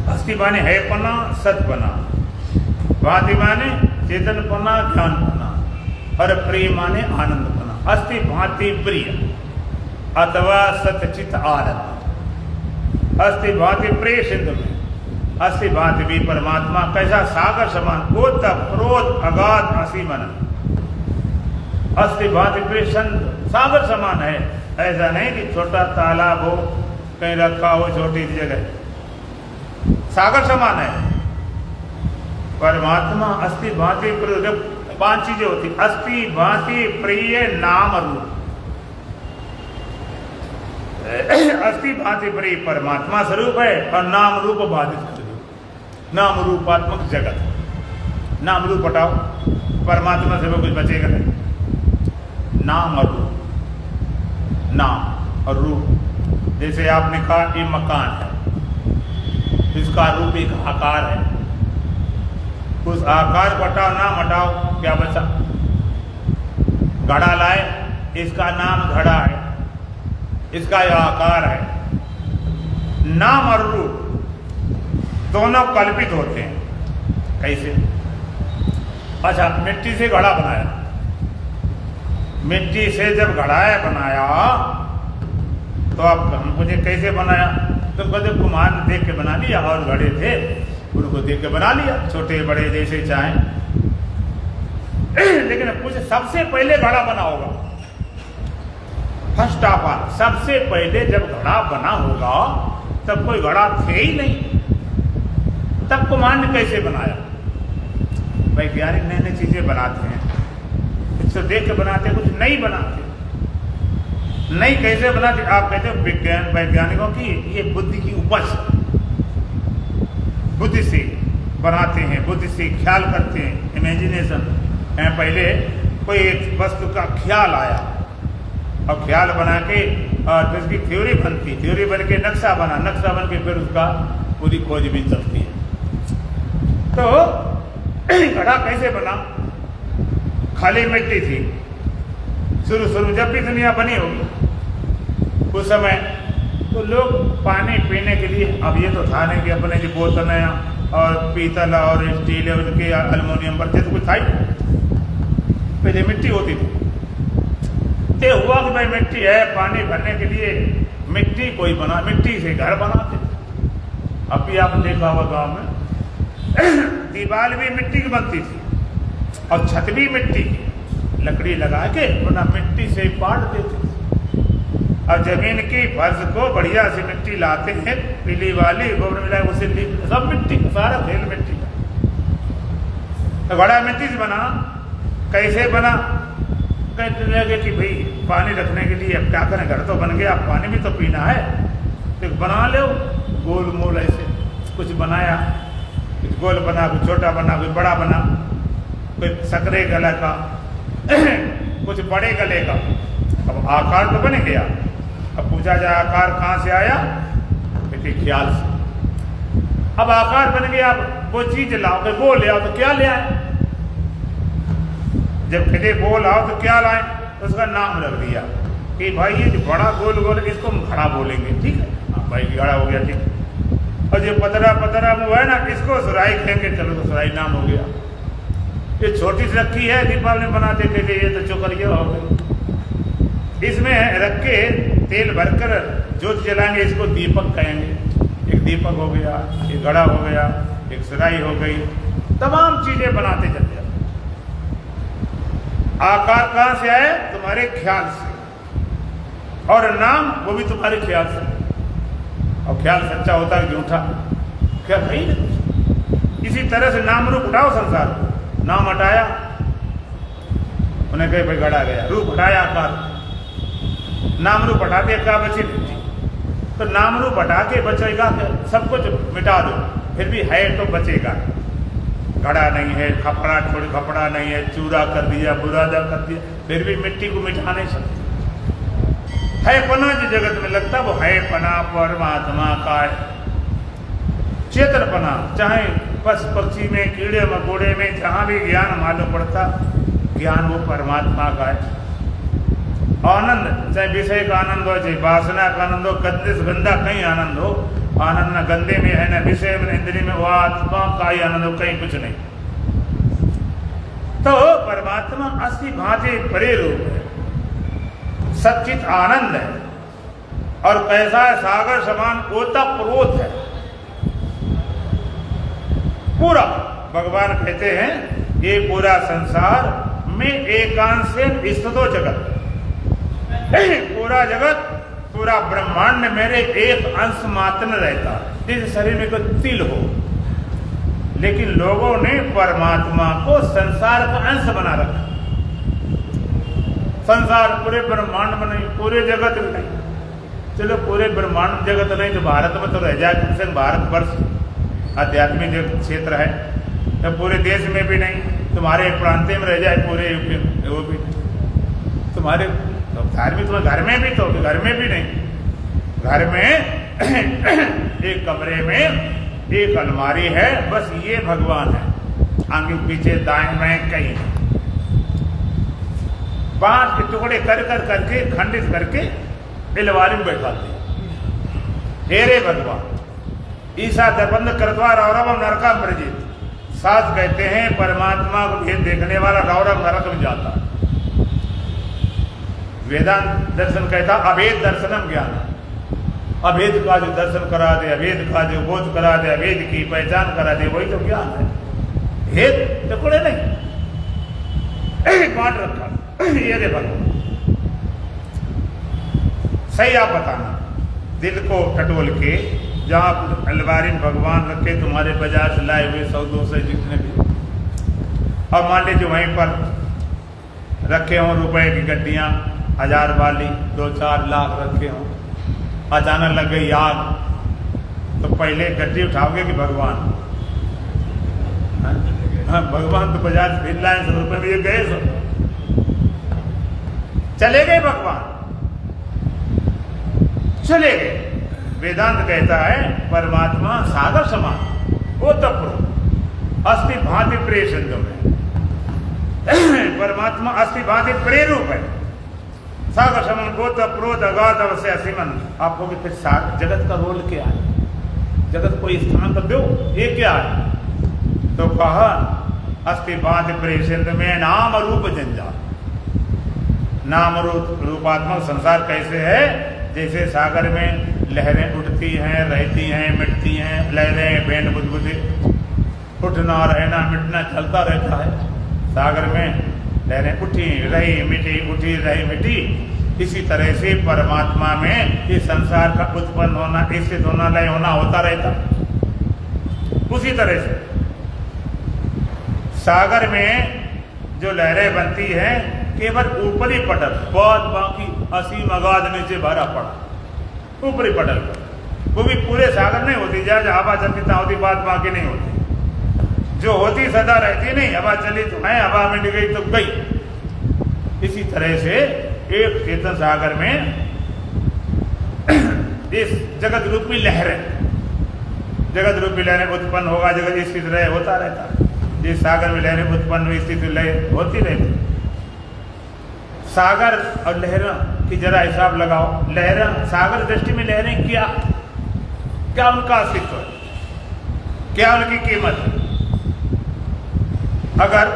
अस्ति माने है पना, सत पना। भाति माने चेतन पना, ज्ञान पना। और प्रिय माने आनंद पना। अस्ति भाति प्रिय अथवा सतचित आनंद। अस्ति भाति प्रिय सिंधु में, अस्ति भाति भी परमात्मा कैसा? सागर समान, ओत प्रोत अगाध असीमन। अस्ति भाति प्रिय संत, सागर समान है। ऐसा नहीं कि छोटा तालाब हो, कहीं रखा हो छोटी सी जगह, सागर समान है। परमात्मा अस्थि भांति प्रिय, 5 चीजें होती, अस्थि भांति प्रिय नाम रूप। अस्थि भांति प्रिय परमात्मा स्वरूप है और नाम रूप बाधित स्वरूप, नाम रूपात्मक जगत। नाम रूप हटाओ, परमात्मा से कुछ बचेगा नहीं। नाम और रूप, नाम और रूप, जैसे आपने कहा ये मकान है, इसका रूप एक आकार है, उस आकार को हटाओ, नाम हटाओ, क्या बचा? घड़ा लाए, इसका नाम घड़ा है, इसका यह आकार है। नाम और रूप दोनों कल्पित होते हैं। कैसे? अच्छा, मिट्टी से घड़ा बनाया, मिट्टी से जब घड़ा बनाया तो अब हम मुझे कैसे बनाया? तो कहते कुम्हार ने देख के बना लिया, और घड़े थे उनको देख के बना लिया, छोटे बड़े जैसे चाहें। लेकिन कुछ सबसे पहले घड़ा बना होगा, फर्स्ट ऑफ ऑल, सबसे पहले जब घड़ा बना होगा तब कोई घड़ा थे ही नहीं, तब कुम्हार ने कैसे बनाया? वैज्ञानिक नई नई चीजें बनाते हैं, इसको देख के बनाते, कुछ नहीं बनाते। नहीं कैसे बनाते? आप कहते हो विज्ञान वैज्ञानिकों की ये बुद्धि की उपज, बुद्धि से बनाते हैं, बुद्धि से ख्याल करते हैं, इमेजिनेशन है। पहले कोई एक वस्तु का ख्याल आया और ख्याल बना के और फिर उसकी थ्योरी बनती, थ्योरी बन के नक्शा बना, नक्शा बन के फिर उसका पूरी खोज भी चलती है। तो घड़ा कैसे बना? खाली मिट्टी थी शुरू जब भी दुनिया बनी होगी उस समय, तो लोग पानी पीने के लिए, अब ये तो था नहीं कि अपने जो बोतलें और पीतल और स्टील उनके अल्मोनियम बर्तन तो कुछ था ही, पहले मिट्टी होती थी। ते हुआ कि भाई मिट्टी है, पानी भरने के लिए मिट्टी कोई बना, मिट्टी से घर बनाते। अब भी आपने देखा होगा गाँव में दीवार भी मिट्टी की बनती थी और छत भी मिट्टी की, लकड़ी लगा के वरना मिट्टी से पाट देते थे। और जमीन की फर्श को बढ़िया सी मिट्टी लाते हैं, पीली वाली गोबर मिला उसे सब मिट्टी, सारा खेल मिट्टी का। तो घड़ा मिट्टी से बना, कैसे बना? कहते लगे कि भाई पानी रखने के लिए अब क्या करें, घर तो बन गया, पानी भी तो पीना है, तो बना लो गोल मोल ऐसे कुछ बनाया, कुछ गोल बना, कुछ छोटा बना, कुछ बड़ा बना, कोई सकरे गले का कुछ बड़े गले का। अब आकार तो बन गया, अब पूछा जाए आकार कहाँ से आया? कहते ख्याल से। अब आकार बन गया, अब वो चीज लाओ, कि वो ले आओ, तो क्या ले आए? जब कहते वो लाओ तो क्या लाए? तो उसका नाम रख दिया कि भाई ये जो बड़ा गोल गोल इसको हम घड़ा बोलेंगे, ठीक है? हाँ भाई घड़ा हो गया, ठीक। और जो पतरा पतरा वो है ना, इसको सुराई कहेंगे, चलो तो सुराई नाम हो गया। ये छोटी सी रखी है, दीपावली बनाते के लिए, ये तो चोकरिया हो गई। इसमें रख के तेल भरकर ज्योत जलाएंगे, इसको दीपक कहेंगे। एक दीपक हो गया, एक घड़ा हो गया, एक सुराई हो गई, तमाम चीजें बनाते चलते। आकार कहाँ से आए? तुम्हारे ख्याल से, और नाम वो भी तुम्हारे ख्याल से। और ख्याल सच्चा होता है झूठा? क्या भाई, इसी तरह से नाम रूप उठाओ संसार, नाम हटाया, उन्हें कहे भाई घड़ा गया, रूप हटाया आकार, नाम रूप हटा दिया, क्या बची? तो नाम रूप हटा के बचेगा, सब कुछ मिटा दो फिर भी है तो बचेगा। घड़ा नहीं है, खपड़ा छोड़ खपड़ा नहीं है, चूरा कर दिया, बुरादा कर दिया, फिर भी मिट्टी को मिटा नहीं सकते। है पना जो जगत में लगता, वो है पना परमात्मा का है। चेतनपना, चाहे पशु पक्षी में, कीड़े मकोड़े में, जहां भी ज्ञान मालूम पड़ता, ज्ञान वो परमात्मा का है। आनंद, चाहे विषय का आनंद हो, चाहे वासना का आनंद हो, गंदे से गंदा कहीं आनंद हो, आनंद न गंदे में है, न विषय में, इंद्रिय में, वो आत्मा का ही आनंद हो, कहीं कुछ नहीं। तो परमात्मा अस्थि भांति परे रूप है, सच्चित आनंद है, और कैसा है? सागर समान ओतप्रोत है पूरा। भगवान कहते हैं ये पूरा संसार में एकांश स्थितो जगत, पूरा जगत पूरा ब्रह्मांड मेरे एक अंश मात्र में रहता है, जिस शरीर में कोई तिल हो। लेकिन लोगों ने परमात्मा को संसार का अंश बना रखा। संसार पूरे ब्रह्मांड में नहीं, पूरे जगत में नहीं। चलो पूरे ब्रह्मांड जगत नहीं तो भारत में तो रह जाए, कम से कम भारतवर्ष आध्यात्मिक जो क्षेत्र है, तो पूरे देश में भी नहीं, तुम्हारे प्रांत में रह जाए, पूरे यूपी में वो भी नहीं। तुम्हारे तो धार्मिक तुम्हारे घर में भी तो घर में भी नहीं। घर में एक कमरे में एक अलमारी है, बस ये भगवान है, आगे पीछे दाएं बाएं कहीं नहीं। बांस के टुकड़े कर कर करके खंडित करके अलमारी में बैठाते। हे रे भगवान, ईसा दर्पण करतवा रौरव नरका मृजित। साथ कहते हैं परमात्मा को भेद देखने वाला रौरव नरक में जाता। वेदांत दर्शन कहता अभेद दर्शनम ज्ञान। अभेद का जो दर्शन करा दे, अभेद का जो बोध करा दे, अभेद की पहचान करा दे, वही तो ज्ञान है। भेद टुकड़े नहीं बांट रखा। ये रे भगवान, सही आप बताना, दिल को टटोल के जहाँ अलमारी में भगवान रखे, तुम्हारे बाजार से लाए हुए 100-200 जितने भी, और मान लीजिए वहीं पर रखे हों रुपए की गड्डियाँ 1000 वाली, 2-4 लाख रखे हों, अचानक लग गई आग, तो पहले गड्डी उठाओगे कि भगवान? हाँ, भगवान तो बाजार से फिर लाए 100 रुपये में, ये गए सब चले गए, भगवान चले गए। वेदांत कहता है परमात्मा सागर समान, वो तत्व अस्थि भांति प्रेषण में परमात्मा अस्थि भांति प्रेरूप है। सागर समान बोध प्रोध अगाध अवश्य असीमन। आपको भी फिर जगत का रोल क्या है? जगत को स्थान तो दो, ये क्या है? तो कहा अस्थि भांति प्रेषण में नाम रूप जंजाल। नाम रूपात्मक संसार कैसे है? जैसे सागर में लहरें उठती हैं, रहती हैं, मिटती हैं, लहरें बेंड बुदबुदे, उठना रहना मिटना चलता रहता है। सागर में लहरें उठी रही मिटी, उठी रही मिटी। इसी तरह से परमात्मा में इस संसार का उत्पन्न होना, स्थित होना, लय होना होता रहता। उसी तरह से सागर में जो लहरें बनती हैं केवल ऊपरी पटल, बहुत बाकी असीम अगाध नीचे भरा पड़ा ऊपरी पटल पर, वो भी पूरे सागर नहीं होती। जहाँ हवा चलती तहाँ होती, बात बाकी नहीं होती। जो होती सदा रहती नहीं, हवा चली तो है, हवा में गई तो गई। इसी तरह से एक चेतन सागर में इस जगत रूपी लहरें, जगत रूपी लहरें उत्पन्न होगा, जगत स्थित रहे, होता रहता है। जिस सागर में लहरें उत्पन्न हुई, स्थित लय होती रहती। सागर और लहरों की जरा हिसाब लगाओ। लहरें, सागर दृष्टि में लहरें क्या क्या उनका अस्तित्व है, क्या उनकी कीमत है? अगर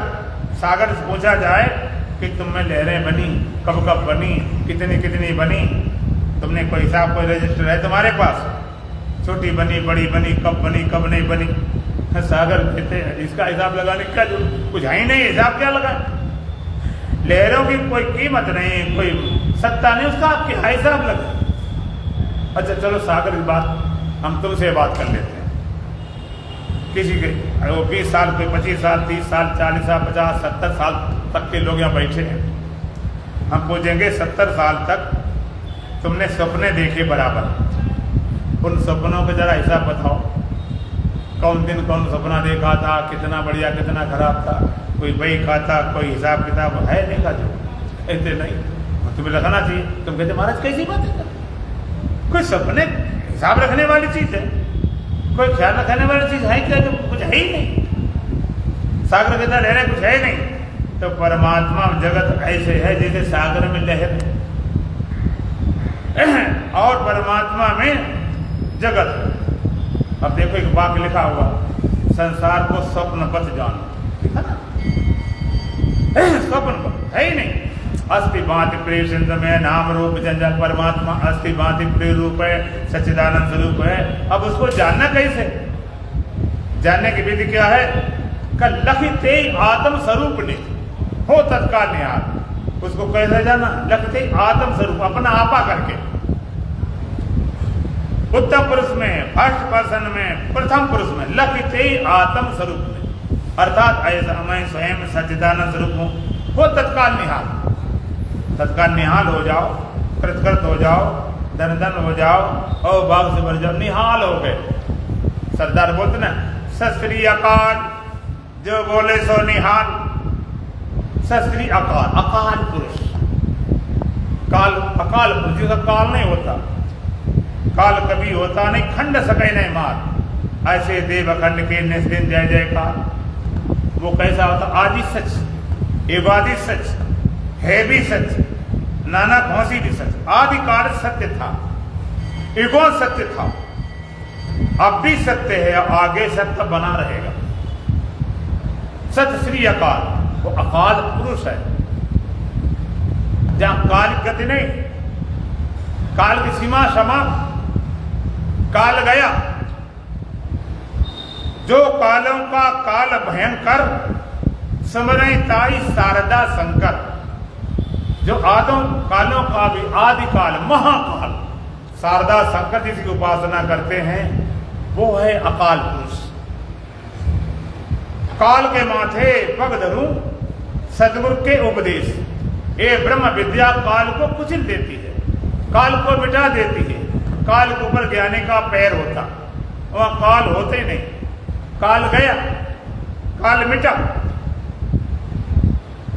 सागर से पूछा जाए कि तुम में लहरें बनी, कब कब बनी, कितनी कितनी बनी, तुमने कोई हिसाब, कोई रजिस्टर है तुम्हारे पास? छोटी बनी, बड़ी बनी, कब नहीं बनी? सागर कहते हैं इसका हिसाब लगाने का जो कुछ है ही नहीं, हिसाब क्या लगा? लहरों की कोई कीमत नहीं, कोई सत्ता नहीं, उसका आप क्या हिसाब लगा? अच्छा चलो सागर की बात हम तुमसे बात कर लेते हैं। किसी के वो 20 साल, कोई 25 साल, 30 साल, 40 साल, 50, 70 साल तक के लोग यहाँ बैठे हैं। हम पूछेंगे 70 साल तक तुमने सपने देखे बराबर, उन सपनों का जरा हिसाब बताओ। कौन दिन कौन सपना देखा था, कितना बढ़िया कितना खराब था, कोई बही खाता, कोई हिसाब किताब है नहीं का? जो ऐसे नहीं, तुम्हें रखना चाहिए। तुम कहते महाराज कैसी बात है? कोई सपने हिसाब रखने वाली चीज है, कोई ख्याल रखने वाली चीज है क्या? जो कुछ है ही नहीं। सागर के अंदर लहरें कुछ है नहीं, तो परमात्मा जगत ऐसे है जैसे सागर में लहर और परमात्मा में जगत। अब देखो एक वाक्य लिखा हुआ, संसार को स्वप्नवत जानो, है ना? स्वप्नवत है ही नहीं। अस्थि भांति प्रेषित में नाम रूप जंजाल। परमात्मा अस्थि भांति प्रिय रूप है, सच्चिदानंद स्वरूप है। अब उसको जानना कैसे? जानने की विधि क्या है? कल लखते आत्म स्वरूप ने हो तत्काल निहार। उसको कैसे जाना? लखते आत्म स्वरूप, अपना आपा करके। उत्तम पुरुष में, फर्स्ट पर्सन में, प्रथम पुरुष में, लखते आत्म स्वरूप में, अर्थात ऐसा मैं स्वयं सच्चिदानंद स्वरूप हूं, वो तत्काल निहाल हो जाओ, कृतकृत हो जाओ, धन धन हो जाओ और बाग से भर जाओ, निहाल हो गए। सरदार बोलते ना, सत श्री अकाल, जो बोले सो निहाल। सत श्री अकाल, अकाल पुरुष, काल अकाल पुरुष, जिसका काल नहीं होता, काल कभी होता नहीं, खंड सके नहीं मार, ऐसे देव अखंड के निस्दिन जय जयकार। वो कैसा होता? आदि सच, एवादि सच, है भी सच, नाना भौसी भी सच। आदि काल सत्य था, युगों सत्य था, अब भी सत्य है, आगे सत्य बना रहेगा। सत श्री अकाल, वो अकाल पुरुष है, जहां काल की गति नहीं, काल की सीमा समाप्त, काल गया। जो कालों का काल भयंकर, समरय ताई शारदा शंकर। जो आदों कालों का भी आदि काल, महाकाल, शारदा शंकर जिसकी उपासना करते हैं, वो है अकाल पुरुष। काल के माथे पग धरूं, सदगुरु के उपदेश। ये ब्रह्म विद्या काल को कुचल देती है, काल को मिटा देती है। काल के ऊपर ज्ञानी का पैर होता, वहां काल होते नहीं। काल गया, काल मिटा,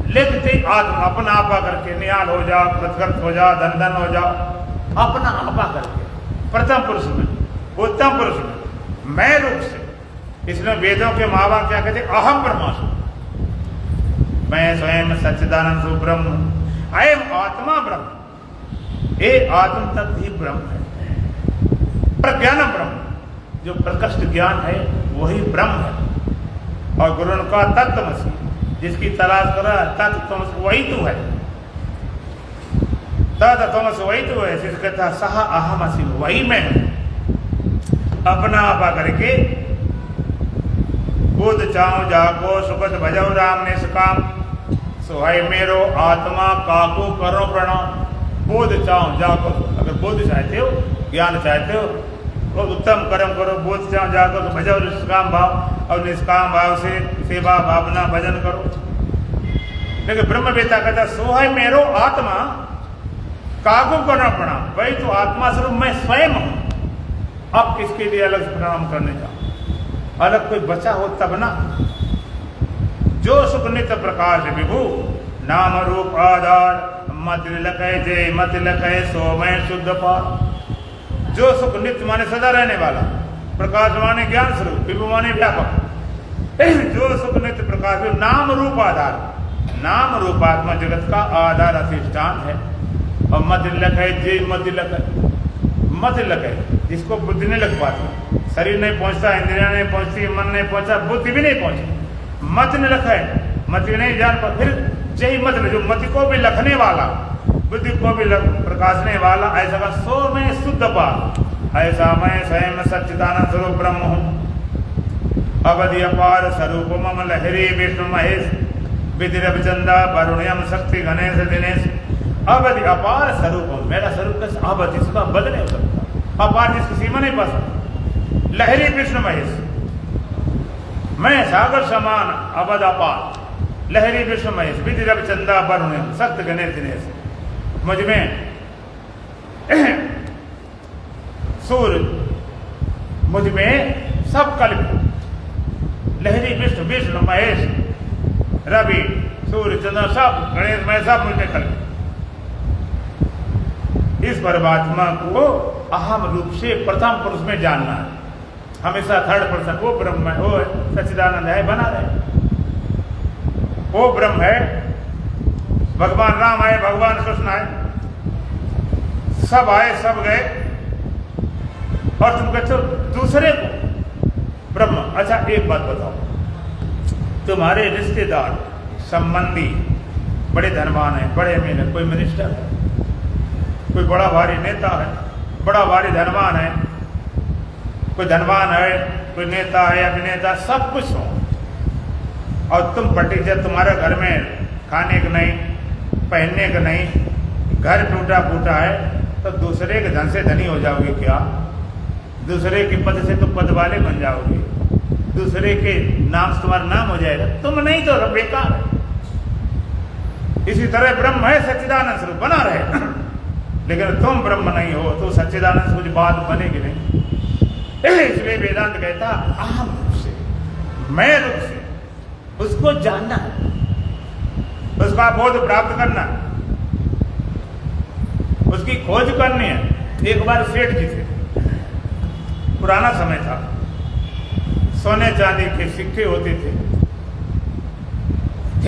लेखते आत्मा अपना आपा करके निहाल हो जाओ, कृतकृत हो जाओ, धन धन हो जाओ, अपना आपा करके। प्रथम पुरुष में, उत्तम पुरुष में, मैं रूप से। इसलिए वेदों के माँ बाप क्या कहते? अहम ब्रह्मास्मि, मैं स्वयं सच्चिदानंद स्वरूप ब्रह्म हूं। अयम आत्मा ब्रह्म, ये आत्म तत्व ही ब्रह्म है। प्रज्ञानम ब्रह्म, जो प्रकृष्ट ज्ञान है वही ब्रह्म है। और गुरु का तत्वमसि, जिसकी तलाश करा तत्वमसि, वही तो है। तत्वमसि वही तो है, जिसका कहता सह अहमसि, वही मैं हूं। अपना आपा करके बुद्ध चाहूं जाको, सुखद भजो राम ने सुकाम, सोहाय मेरो आत्मा काको करो प्रणाम। बोध चाहूं जाको, अगर बोध चाहते हो, ज्ञान चाहते हो, तो उत्तम कर्म करो। बोध चाहूं जाको तो भजो निष्काम भाव, और निष्काम भाव से सेवा भावना भजन करो। लेकिन ब्रह्म वेता कहता सोहाय मेरो आत्मा काको करो प्रणाम, वही तो आत्मा स्वरूप मैं स्वयं हूं। अब किसके लिए अलग से प्रणाम करने जाओ? अलग कोई बचा हो तब ना। जो सुख नित्य प्रकाश विभु, नाम रूप आधार, मत लखै जय मत लखै सो मैं शुद्ध पार। जो सुख नित्य माने सदा रहने वाला, प्रकाश माने ज्ञान स्वरूप, विभु माने व्यापक। जो सुख नित्य प्रकाश, नाम रूप आधार, नाम रूपात्मा जगत का आधार अधिष्ठान है। और मत लखै जय मत लखै, मत लखै, जिसको बुद्धि नहीं लग पाती, शरीर नहीं पहुंचता, इंद्रियां नहीं पहुंचती, मन नहीं पहुंचा, बुद्धि भी नहीं पहुंची, मत न लखै, मत नहीं जान पा। फिर यही मत, जो मति को भी लखने वाला, बुद्धि को भी प्रकाशने वाला, ऐसा का सो मैं शुद्ध पार। ऐसा मैं स्वयं सच्चिदानंद स्वरूप ब्रह्म हूं। अवधि अपार स्वरूप मम लहरी विष्णु महेश, विधि रविचंदा वरुणयम शक्ति गणेश दिनेश। अवधि अपार स्वरूप, मेरा स्वरूप कैसे अवधि, इसका बद नहीं हो सकता। अपार जिसकी सीमा नहीं पा सकता। लहरी विष्णु महेश, मैं सागर समान अवध अपार, लहरी विष्णु महेश, विधि रविचंदा वरुणयम शक्ति गणेश दिनेश। मुझ में सूर्य, मुझ में सब कल्प, लहरी विष्णु, विष्णु महेश, रवि, सूर्य, चंद्र, सब गणेश महेश, सब मुझ में कल्प। इस परमात्मा को अहम रूप से प्रथम पुरुष में जानना है। हमेशा थर्ड पर्सन, वो ब्रह्म है, वो सच्चिदानंद है, बना रहे, वो ब्रह्म है। भगवान राम आए, भगवान कृष्ण आए, सब आए सब गए, और तुम कहते हो दूसरे को ब्रह्म। अच्छा एक बात बताओ, तुम्हारे रिश्तेदार संबंधी बड़े धनवान है, बड़े अमीर है, कोई मिनिस्टर है, कोई बड़ा भारी नेता है, बड़ा भारी धनवान है, कोई धनवान है, कोई नेता है, अभिनेता, सब कुछ हो, और तुम पर्टिकुलर तुम्हारे घर में खाने का नहीं, पहनने का नहीं, घर टूटा फूटा है, तो दूसरे के धन से धनी हो जाओगे क्या? दूसरे के पद से तुम पद वाले बन जाओगे, दूसरे के नाम से तुम्हारा नाम हो जाएगा, तुम नहीं तो बेकार है। इसी तरह ब्रह्म है, सच्चिदानंद स्वरूप बना रहे, लेकिन तुम ब्रह्म नहीं हो तो सच्चिदानंद कुछ बात बनेगी नहीं। इसलिए वेदांत कहता अहम रूप से, मैं रूप से उसको जानना है, उसका बोध प्राप्त करना, उसकी खोज करनी है। एक बार सेठ जी थे, पुराना समय था, सोने चांदी के सिक्के होते थे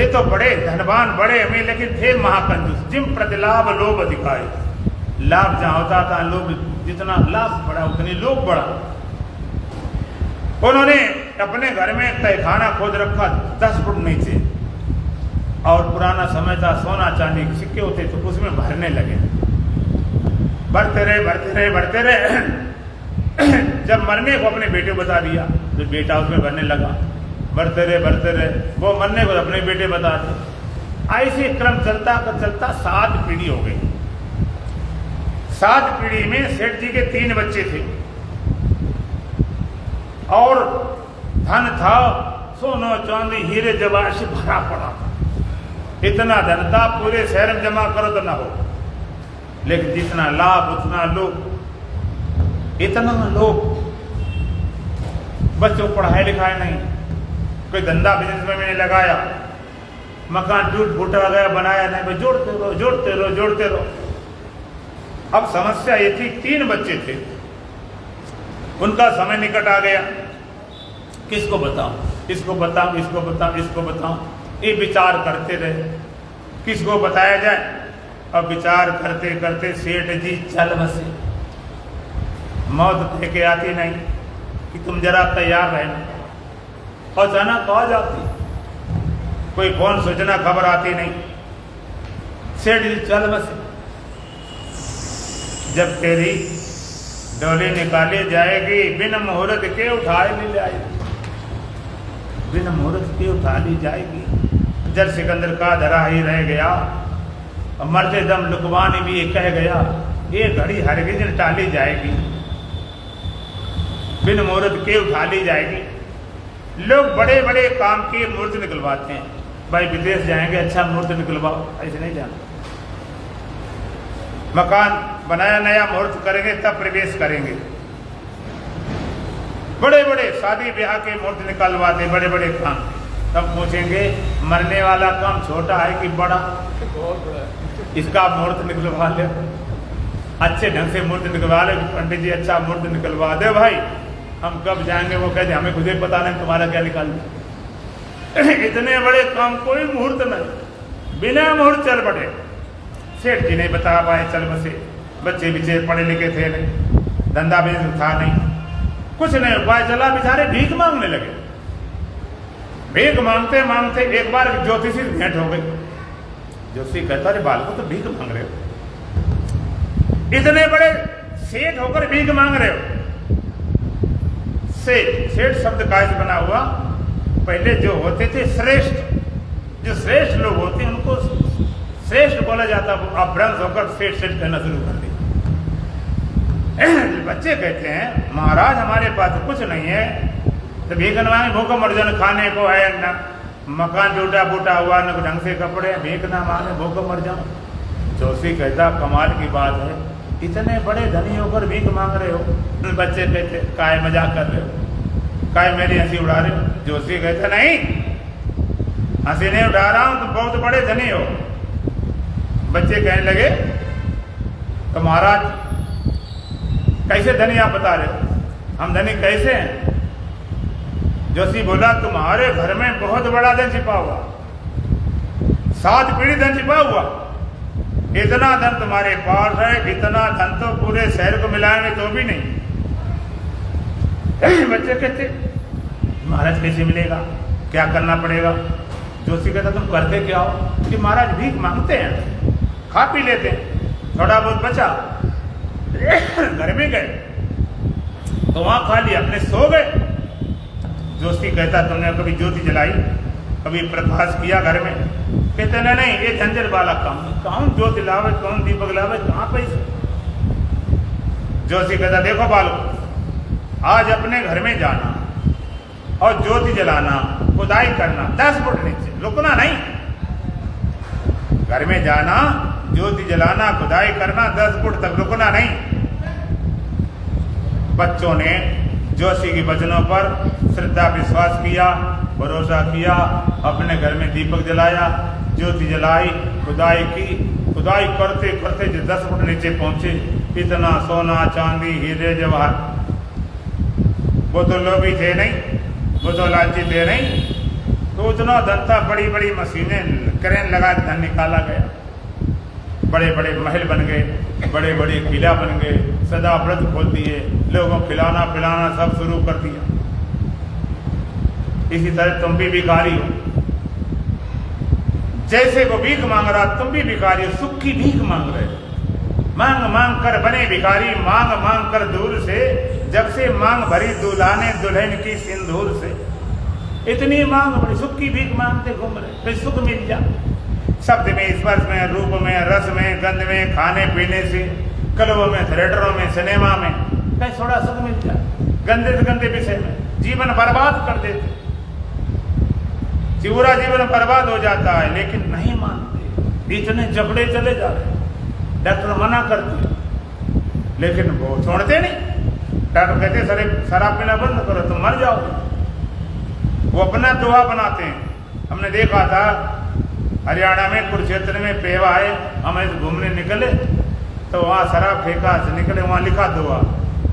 तो बड़े धनवान बड़े अमीर, लेकिन थे महाकंजूस। जिम प्रतिलाभ लोभ अधिकारी, लाभ जहां होता था लोभ, जितना लाभ बढ़ा उतनी लोभ बढ़ा। उन्होंने अपने घर में तहखाना खोद रखा 10 फुट नीचे, और पुराना समय था, सोना चांदी के सिक्के होते तो उसमें भरने लगे, बढ़ते रहे बढ़ते रहे बढ़ते रहे। जब मरने को अपने बेटे बता दिया तो बेटा उसमें भरने लगा, बढ़ते रहे, वो मरने को अपने बेटे बता दिए। ऐसे क्रम चलता 7 पीढ़ी हो गई। 7 पीढ़ी में सेठ जी के 3 बच्चे थे, और धन था, सोना चांदी हीरे जवाहर से भरा पड़ा था। इतना धन था पूरे शहर में जमा करो तो ना हो, लेकिन जितना लाभ उतना लोग, इतना लोग। बच्चों को पढ़ाई लिखाई नहीं, कोई धंधा बिजनेस में मैंने लगाया, मकान टूट फूटा गया, बनाया नहीं, बस जोड़ते रहो। अब समस्या ये थी, 3 बच्चे थे, उनका समय निकट आ गया, किसको बताऊं, ये विचार करते रहे किसको बताया जाए। अब विचार करते करते सेठ जी चल बसे। मौत लेके आती नहीं कि तुम जरा तैयार रहना, और अचानक आ जाती, कोई फोन सूचना खबर आती नहीं। सेठ जी चल बसे। जब तेरी डोली निकाली जाएगी, बिन मुहूर्त के उठाए ली जाएगी, बिन मुहूर्त के उठा ली जाएगी। जब सिकंदर का धरा ही रह गया, और मरते दम लुकवानी भी ये कह गया, ये घड़ी हरगिज टाली जाएगी, बिन मुहूर्त के उठा ली जाएगी। लोग बड़े बड़े काम की मूर्त निकलवाते हैं, भाई विदेश जाएंगे अच्छा मूर्त निकलवाओ, ऐसे नहीं जाना। मकान बनाया नया मुहूर्त करेंगे तब प्रवेश करेंगे। बड़े बड़े शादी ब्याह के मुहूर्त निकलवाते, बड़े बड़े काम। तब पूछेंगे मरने वाला काम छोटा है कि बड़ा? बहुत बड़ा। इसका मुहूर्त निकलवा ले, अच्छे ढंग से मुहूर्त निकलवा ले। पंडित जी अच्छा मुहूर्त निकलवा दे भाई, हम कब जाएंगे? वो कहते हमें खुद ही पता नहीं, तुम्हारा क्या निकाल दे। इतने बड़े काम कोई मुहूर्त नहीं, बिना मुहूर्त चल पड़े। सेठ जी नहीं बता पाए, चल बसे। बच्चे बिचे पढ़े लिखे थे नहीं, धंधा बिजनेस था नहीं, कुछ नहीं उपाय चला, बेचारे भीख मांगने लगे। भीख मांगते मांगते एक बार ज्योतिषी से भेंट हो गई। ज्योतिषी कहता अरे बालको तो भीख मांग रहे हो, इतने बड़े सेठ होकर भीख मांग रहे हो। सेठ शब्द का बना हुआ, पहले जो होते थे श्रेष्ठ, जो श्रेष्ठ लोग होते हैं उनको श्रेष्ठ बोला जाता, अब भ्रंश होकर सेठ सेठ कहना शुरू कर दिया। बच्चे कहते हैं महाराज हमारे पास तो कुछ नहीं है, तो भीख मांगे, भूखो मर जाने, खाने को है न, मकान टूटा फूटा हुआ, न ढंग से कपड़े, भीख ना मांगे, भूखो मर जाओ। जोशी कहता कमाल की बात है, इतने बड़े धनी होकर भीख मांग रहे हो। बच्चे कहते काय मजाक कर रहे हो, काय मेरी हंसी उड़ा रहे हो? जोशी कहता नहीं, हंसी नहीं उड़ा रहा हूं, तुम बहुत बड़े धनी हो। बच्चे कहने लगे तो महाराज कैसे धनी आप बता रहे हो, हम धनी कैसे हैं? जोशी बोला तुम्हारे घर में बहुत बड़ा धन छिपा हुआ, 7 पीढ़ी धन छिपा हुआ, इतना धन तुम्हारे पास है, इतना धन तो पूरे शहर को मिलाएंगे तो भी नहीं। बच्चे कहते महाराज कैसे मिलेगा, क्या करना पड़ेगा? जोशी कहता तुम करते क्या हो? कि महाराज भीख मांगते हैं, खा पी लेते हैं, थोड़ा बहुत बचा घर में गए तो वहां खा लिया, अपने सो गए। जोशी कहता तुमने कभी ज्योति जलाई, कभी प्रकाश किया घर में? कहते नहीं, ये झंझट वाला काम, कौन ज्योति लावे, कौन दीपक लावे, कहाँ पैसे? जोशी कहता देखो बालक, आज अपने घर में जाना और ज्योति जलाना, खुदाई करना 10 फुट नीचे, रुकना नहीं। घर में जाना, ज्योति जलाना, खुदाई करना 10 फुट तक, रुकना नहीं। बच्चों ने जोशी के वचनों पर श्रद्धा विश्वास किया, भरोसा किया, अपने घर में दीपक जलाया, ज्योति जलाई, खुदाई की। खुदाई करते करते जो 10 फुट नीचे पहुंचे, इतना सोना चांदी हीरे जवाहर, वो तो लोभी थे नहीं, वो तो लालची थे नहीं, तो उतना धन था। बड़ी बड़ी मशीनें, क्रेन लगा के धन निकाला गया, बड़े बड़े महल बन गए, बड़े बड़े किला बन गए, सदा व्रत खोल दिए, लोगों को खिलाना पिलाना सब शुरू कर दिया। इसी तरह तुम भी भिखारी हो, जैसे वो भीख मांग रहा तुम भी भिखारी हो, सुख की भीख मांग रहे हो। मांग मांग कर बने भिखारी, मांग मांग कर दूर से, जब से मांग भरी दुल्हाने दुल्हन की सिंदूर से। इतनी मांग बड़ी, सुख की भीख मांगते घूम रहे, फिर सुख मिल जा। शब्द में, स्पर्श में, रूप में, रस में, गंध में, खाने पीने से, क्लबों में, थिएटरों में, सिनेमा में, कहीं थोड़ा सुख मिल जाए। गंदे से गंदे विषय में जीवन बर्बाद कर देते, पूरा जीवन बर्बाद हो जाता है। लेकिन नहीं मानते, इतने जबड़े चले जा रहे, डॉक्टर मना कर दिया, लेकिन वो छोड़ते नहीं। डॉक्टर कहते शराब पीना बंद करो तुम मर जाओगे। वो अपना दोहा बनाते हैं। हमने देखा था हरियाणा में कुरुक्षेत्र में पेवा है, हम घूमने निकले तो वहाँ शराब फेंका से निकले, वहाँ लिखा दोहा,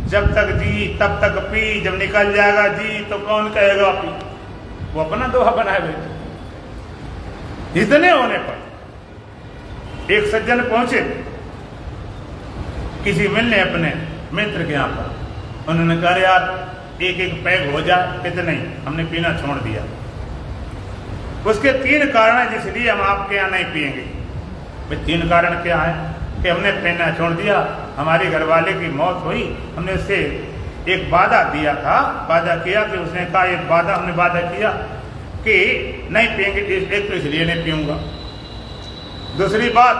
जब तक जी तब तक पी, जब निकल जाएगा जी तो कौन कहेगा पी। वो अपना दोहा बनाए बैठे। इतने होने पर एक सज्जन पहुंचे किसी मिलने अपने मित्र के यहाँ पर, उन्होंने कहा यार एक एक पैग हो जाए, कितने नहीं, हमने पीना छोड़ दिया। उसके 3 कारण है जिसलिए हम आपके यहाँ नहीं पिएंगे। भाई 3 कारण क्या है कि हमने पीना छोड़ दिया, हमारी घरवाले की मौत हुई, हमने उससे एक वादा दिया था, वादा किया कि उसने कहा एक वादा, हमने वादा किया कि नहीं पिएंगे, एक तो इसलिए नहीं पीऊंगा। दूसरी बात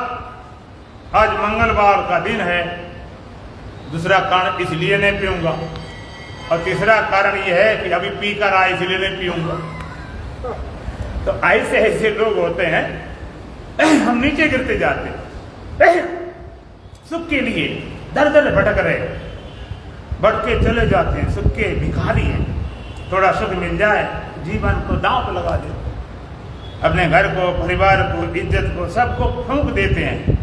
आज मंगलवार का दिन है, दूसरा कारण इसलिए नहीं पीऊंगा। और तीसरा कारण यह है कि अभी पी कर आए इसलिए नहीं पीऊंगा। तो ऐसे ऐसे लोग होते हैं, हम नीचे गिरते जाते, सुख के लिए दर दर भटक रहे, भटके चले जाते हैं, सुख के भिखारी हैं। थोड़ा सुख मिल जाए जीवन को दांव पर लगा देते, अपने घर को, परिवार को, इज्जत को, सबको फूंक देते हैं।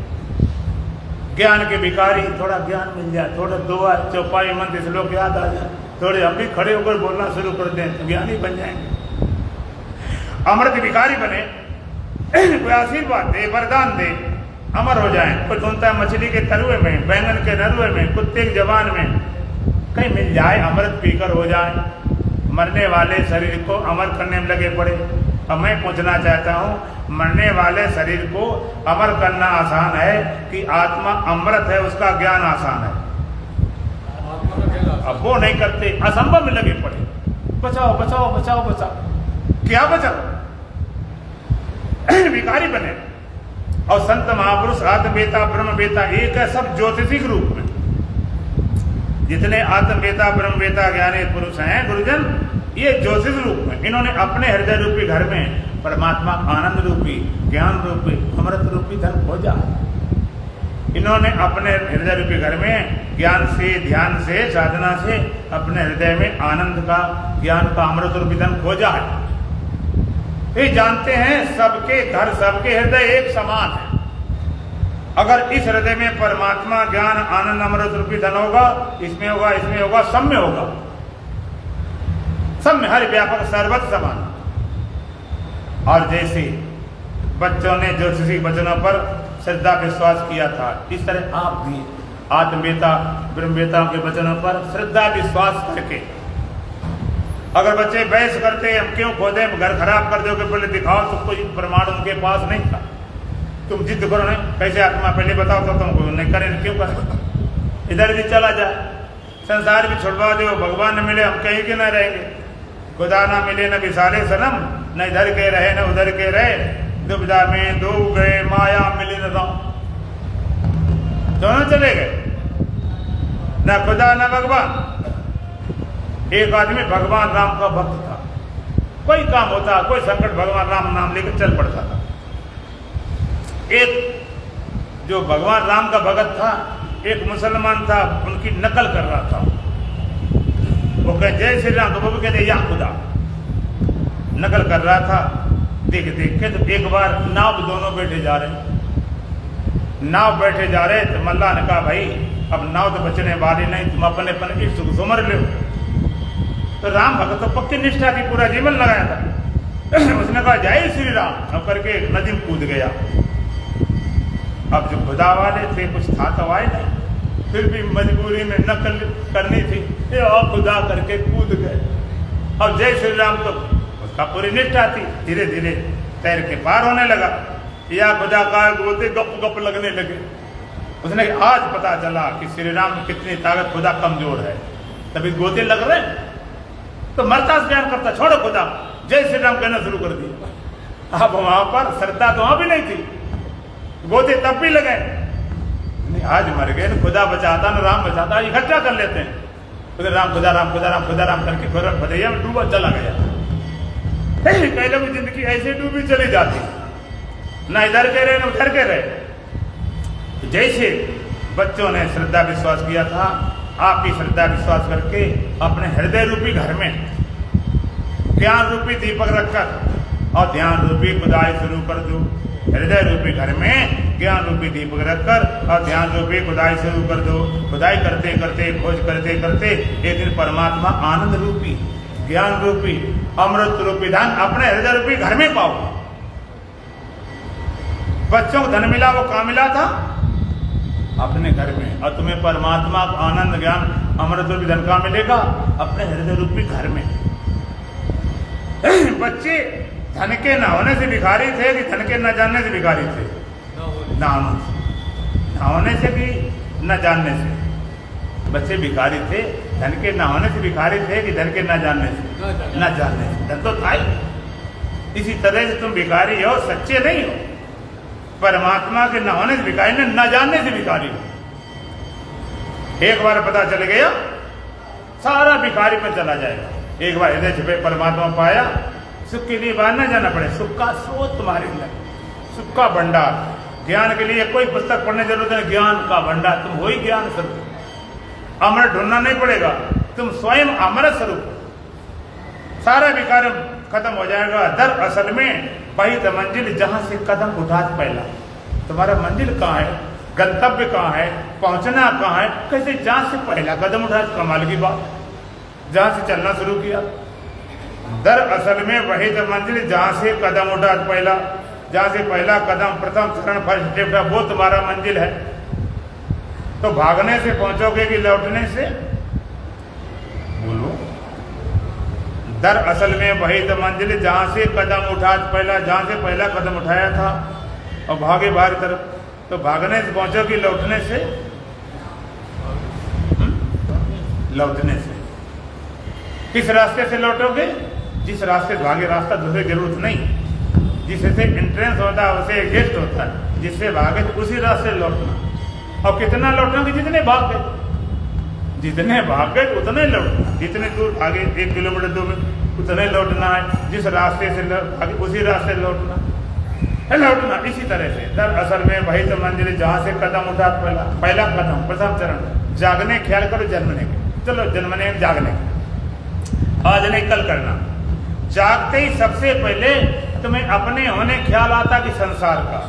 ज्ञान के भिखारी, थोड़ा ज्ञान मिल जाए, थोड़ा दुआ चौपाई मंत्र श्लोक याद आ जाए, थोड़े हम भी खड़े होकर बोलना शुरू कर दें तो ज्ञानी बन जाएंगे, अमृत भिखारी बने। कोई आशीर्वाद दे, वरदान दे, अमर हो जाए। कोई ढूंढता है मछली के तरुए में, बैंगन के नरुए में, कुत्ते की जबान में, कहीं मिल जाए अमृत पीकर हो जाए। मरने वाले शरीर को अमर करने में लगे पड़े। अब मैं पूछना चाहता हूँ, मरने वाले शरीर को अमर करना आसान है कि आत्मा अमृत है उसका ज्ञान आसान है? अब वो नहीं करते, असंभव में लगे पड़े। बचाओ बचाओ बचाओ बचाओ, क्या बचाओ? भिखारी बने। और संत महापुरुष आत्मवेता ब्रह्मवेता एक है, सब ज्योतिषिक रूप में। जितने आत्मवेता ब्रह्मवेता ज्ञानी पुरुष हैं गुरुजन, ये ज्योतिष रूप में, इन्होंने अपने हृदय रूपी घर में परमात्मा आनंद रूपी, ज्ञान रूपी, अमृत रूपी धन खोजा। इन्होंने अपने हृदय रूपी घर में ज्ञान से, ध्यान से, साधना से अपने हृदय में आनंद का, ज्ञान का, अमृत रूपी धन खोजा है। ये जानते हैं सबके घर, सबके हृदय एक समान है। अगर इस हृदय में परमात्मा, ज्ञान, आनंद, अमृत रूपी धन होगा, इसमें होगा, इसमें होगा, सब में होगा, सब में, हर व्यापक सर्वत्र समान। और जैसे बच्चों ने ज्योतिषी वचनों पर श्रद्धा विश्वास किया था, इस तरह आप भी आत्मवेता ब्रह्मवेताओं के वचनों पर श्रद्धा विश्वास करके, अगर बच्चे बहस करते हम क्यों खोदें, घर खराब कर दोगे, पहले दिखाओ, तो कोई प्रमाण उनके पास नहीं था। तुम जिद करो नहीं, कैसे आत्मा पहले बताओ तो तुमको नहीं करें, क्यों करें? इधर भी चला जाए, संसार भी छुड़वा दो, भगवान न मिले हम कहीं के न रहेंगे, खुदा ना मिले न विसाले सनम, न इधर के रहे न उधर के रहे, दुविधा में डूब गए, माया मिले न राम। दोनों चले गए, न खुदा न भगवान। एक आदमी भगवान राम का भक्त था। कोई काम होता, कोई संकट, भगवान राम नाम लेकर चल पड़ता था। एक जो भगवान राम का भगत था, एक मुसलमान था, उनकी नकल कर रहा था। वो कहे जय श्री राम, तो वो भी कहते या खुदा, नकल कर रहा था। देख देख के तो एक बार नाव दोनों बैठे जा रहे, नाव बैठे जा रहे, तो मल्लाह ने कहा भाई अब नाव तो बचने वाली नहीं, तुम अपने अपने इष्ट को सुमर लो। तो राम भगत तो पक्की निष्ठा थी, पूरा जीवन लगाया था। उसने कहा जय श्री राम और करके नदी में कूद गया। अब जो खुदा वाले थे कुछ था तो आए नहीं, फिर भी मजबूरी में नकल करनी थी, खुदा करके कूद गए। अब जय श्री राम तो उसका पूरी निष्ठा थी। धीरे धीरे तैर के पार होने लगा। या खुदा का गोते गप गप लगने लगे। उसने आज पता चला कि श्री राम में कितनी ताकत, खुदा कमजोर है, तभी गोते लग रहे। तो मरता से बयान करता, छोड़ो खुदा, जय श्री राम कहना शुरू कर दिया। अब वहां पर श्रद्धा तो वहां भी नहीं थी, गोते तब भी लगे। आज मर गए, खुदा बचाता न राम बचाता, इकट्ठा कर लेते हैं। उधर राम खुदा राम खुदा राम खुदा राम करके फिर भदैया में डूबा चला गया। कई लोग जिंदगी ऐसे डूबी चली जाती, ना इधर के रहे ना उधर के रहे। जैसे बच्चों ने श्रद्धा विश्वास किया था, आप ही श्रद्धा विश्वास करके अपने हृदय रूपी घर में ज्ञान रूपी दीपक रखकर और ध्यान रूपी खुदाई शुरू कर दो। हृदय रूपी घर में ज्ञान रूपी दीपक रखकर और ध्यान रूपी खुदाई शुरू कर दो। खुदाई करते करते, खोज करते करते एक दिन परमात्मा आनंद रूपी, ज्ञान रूपी, अमृत रूपी धन अपने हृदय रूपी घर में पाओ। बच्चों को धन मिला, वो कहाँ मिला था? अपने घर में। और तुम्हें परमात्मा को आनंद, ज्ञान, अमृत रूपी धन कहाँ मिलेगा? अपने हृदय रूपी घर में। बच्चे धन के न होने से भिखारी थे कि धन के न जानने से भिखारी थे? न होने से भी न जानने से बच्चे भिखारी थे। धन के न होने से भिखारी थे कि धन के न जानने से? न जानने से। धन तो था ही। इसी तरह से तुम भिखारी हो, सच्चे नहीं हो। परमात्मा के न होने से भिखारी, न जानने से भिखारी हो। एक बार पता चल गया, सारा भिखारी पर चला जाएगा। एक बार हृदय छुपे परमात्मा पाया, सुख के लिए बाहर न जाना पड़े। सुख का स्रोत तुम्हारे अंदर, सुख का भंडार। ज्ञान के लिए कोई पुस्तक पढ़ने की जरूरत नहीं, ज्ञान का भंडार। तुम हो ही ज्ञान स्वरूप। अमृत ढूंढना नहीं पड़ेगा, तुम स्वयं अमृत स्वरूप। सारा विकार खत्म हो जाएगा। दरअसल में वही तो मंजिल जहां से कदम उठा पहला। तुम्हारा मंजिल कहाँ है, गंतव्य कहाँ है, पहुंचना कहाँ है, कैसे जहां से पहला कदम उठा। कमाल की बात, जहां से चलना शुरू किया। दरअसल में वही तो मंजिल जहां से कदम उठा पहला, जहां से पहला कदम, प्रथम चरण, फर्स्ट स्टेप, वो तुम्हारा मंजिल है। तो भागने से पहुंचोगे कि लौटने से? बोलो। दरअसल में वही तो मंजिल जहां से कदम उठा पहला, जहां से पहला कदम उठाया था और भागे बाहर तरफ। तो भागने से पहुंचोगे लौटने से? लौटने से। किस रास्ते से लौटोगे? जिस रास्ते से भागे, रास्ता दूसरे जरूरत नहीं। जिससे एंट्रेंस होता है उसे एग्जिट होता है, जिससे भागे तो उसी रास्ते लौटना। और कितना लौटना? जितने भाग गए, जितने भाग गए उतने लौटना। जितने दूर भागे, 1 किलोमीटर दूर में, उतने लौटना है। जिस रास्ते से भागे उसी रास्ते लौटना है, लौटना। इसी तरह से दरअसल में वही तो मंजिल जहां से कदम उठा पहला कदम, प्रथम चरण। जागने ख्याल करो, जन्मने के, चलो जन्मने जागने के, आज नहीं कल करना। जागते ही सबसे पहले तुम्हें अपने होने ख्याल आता कि संसार का।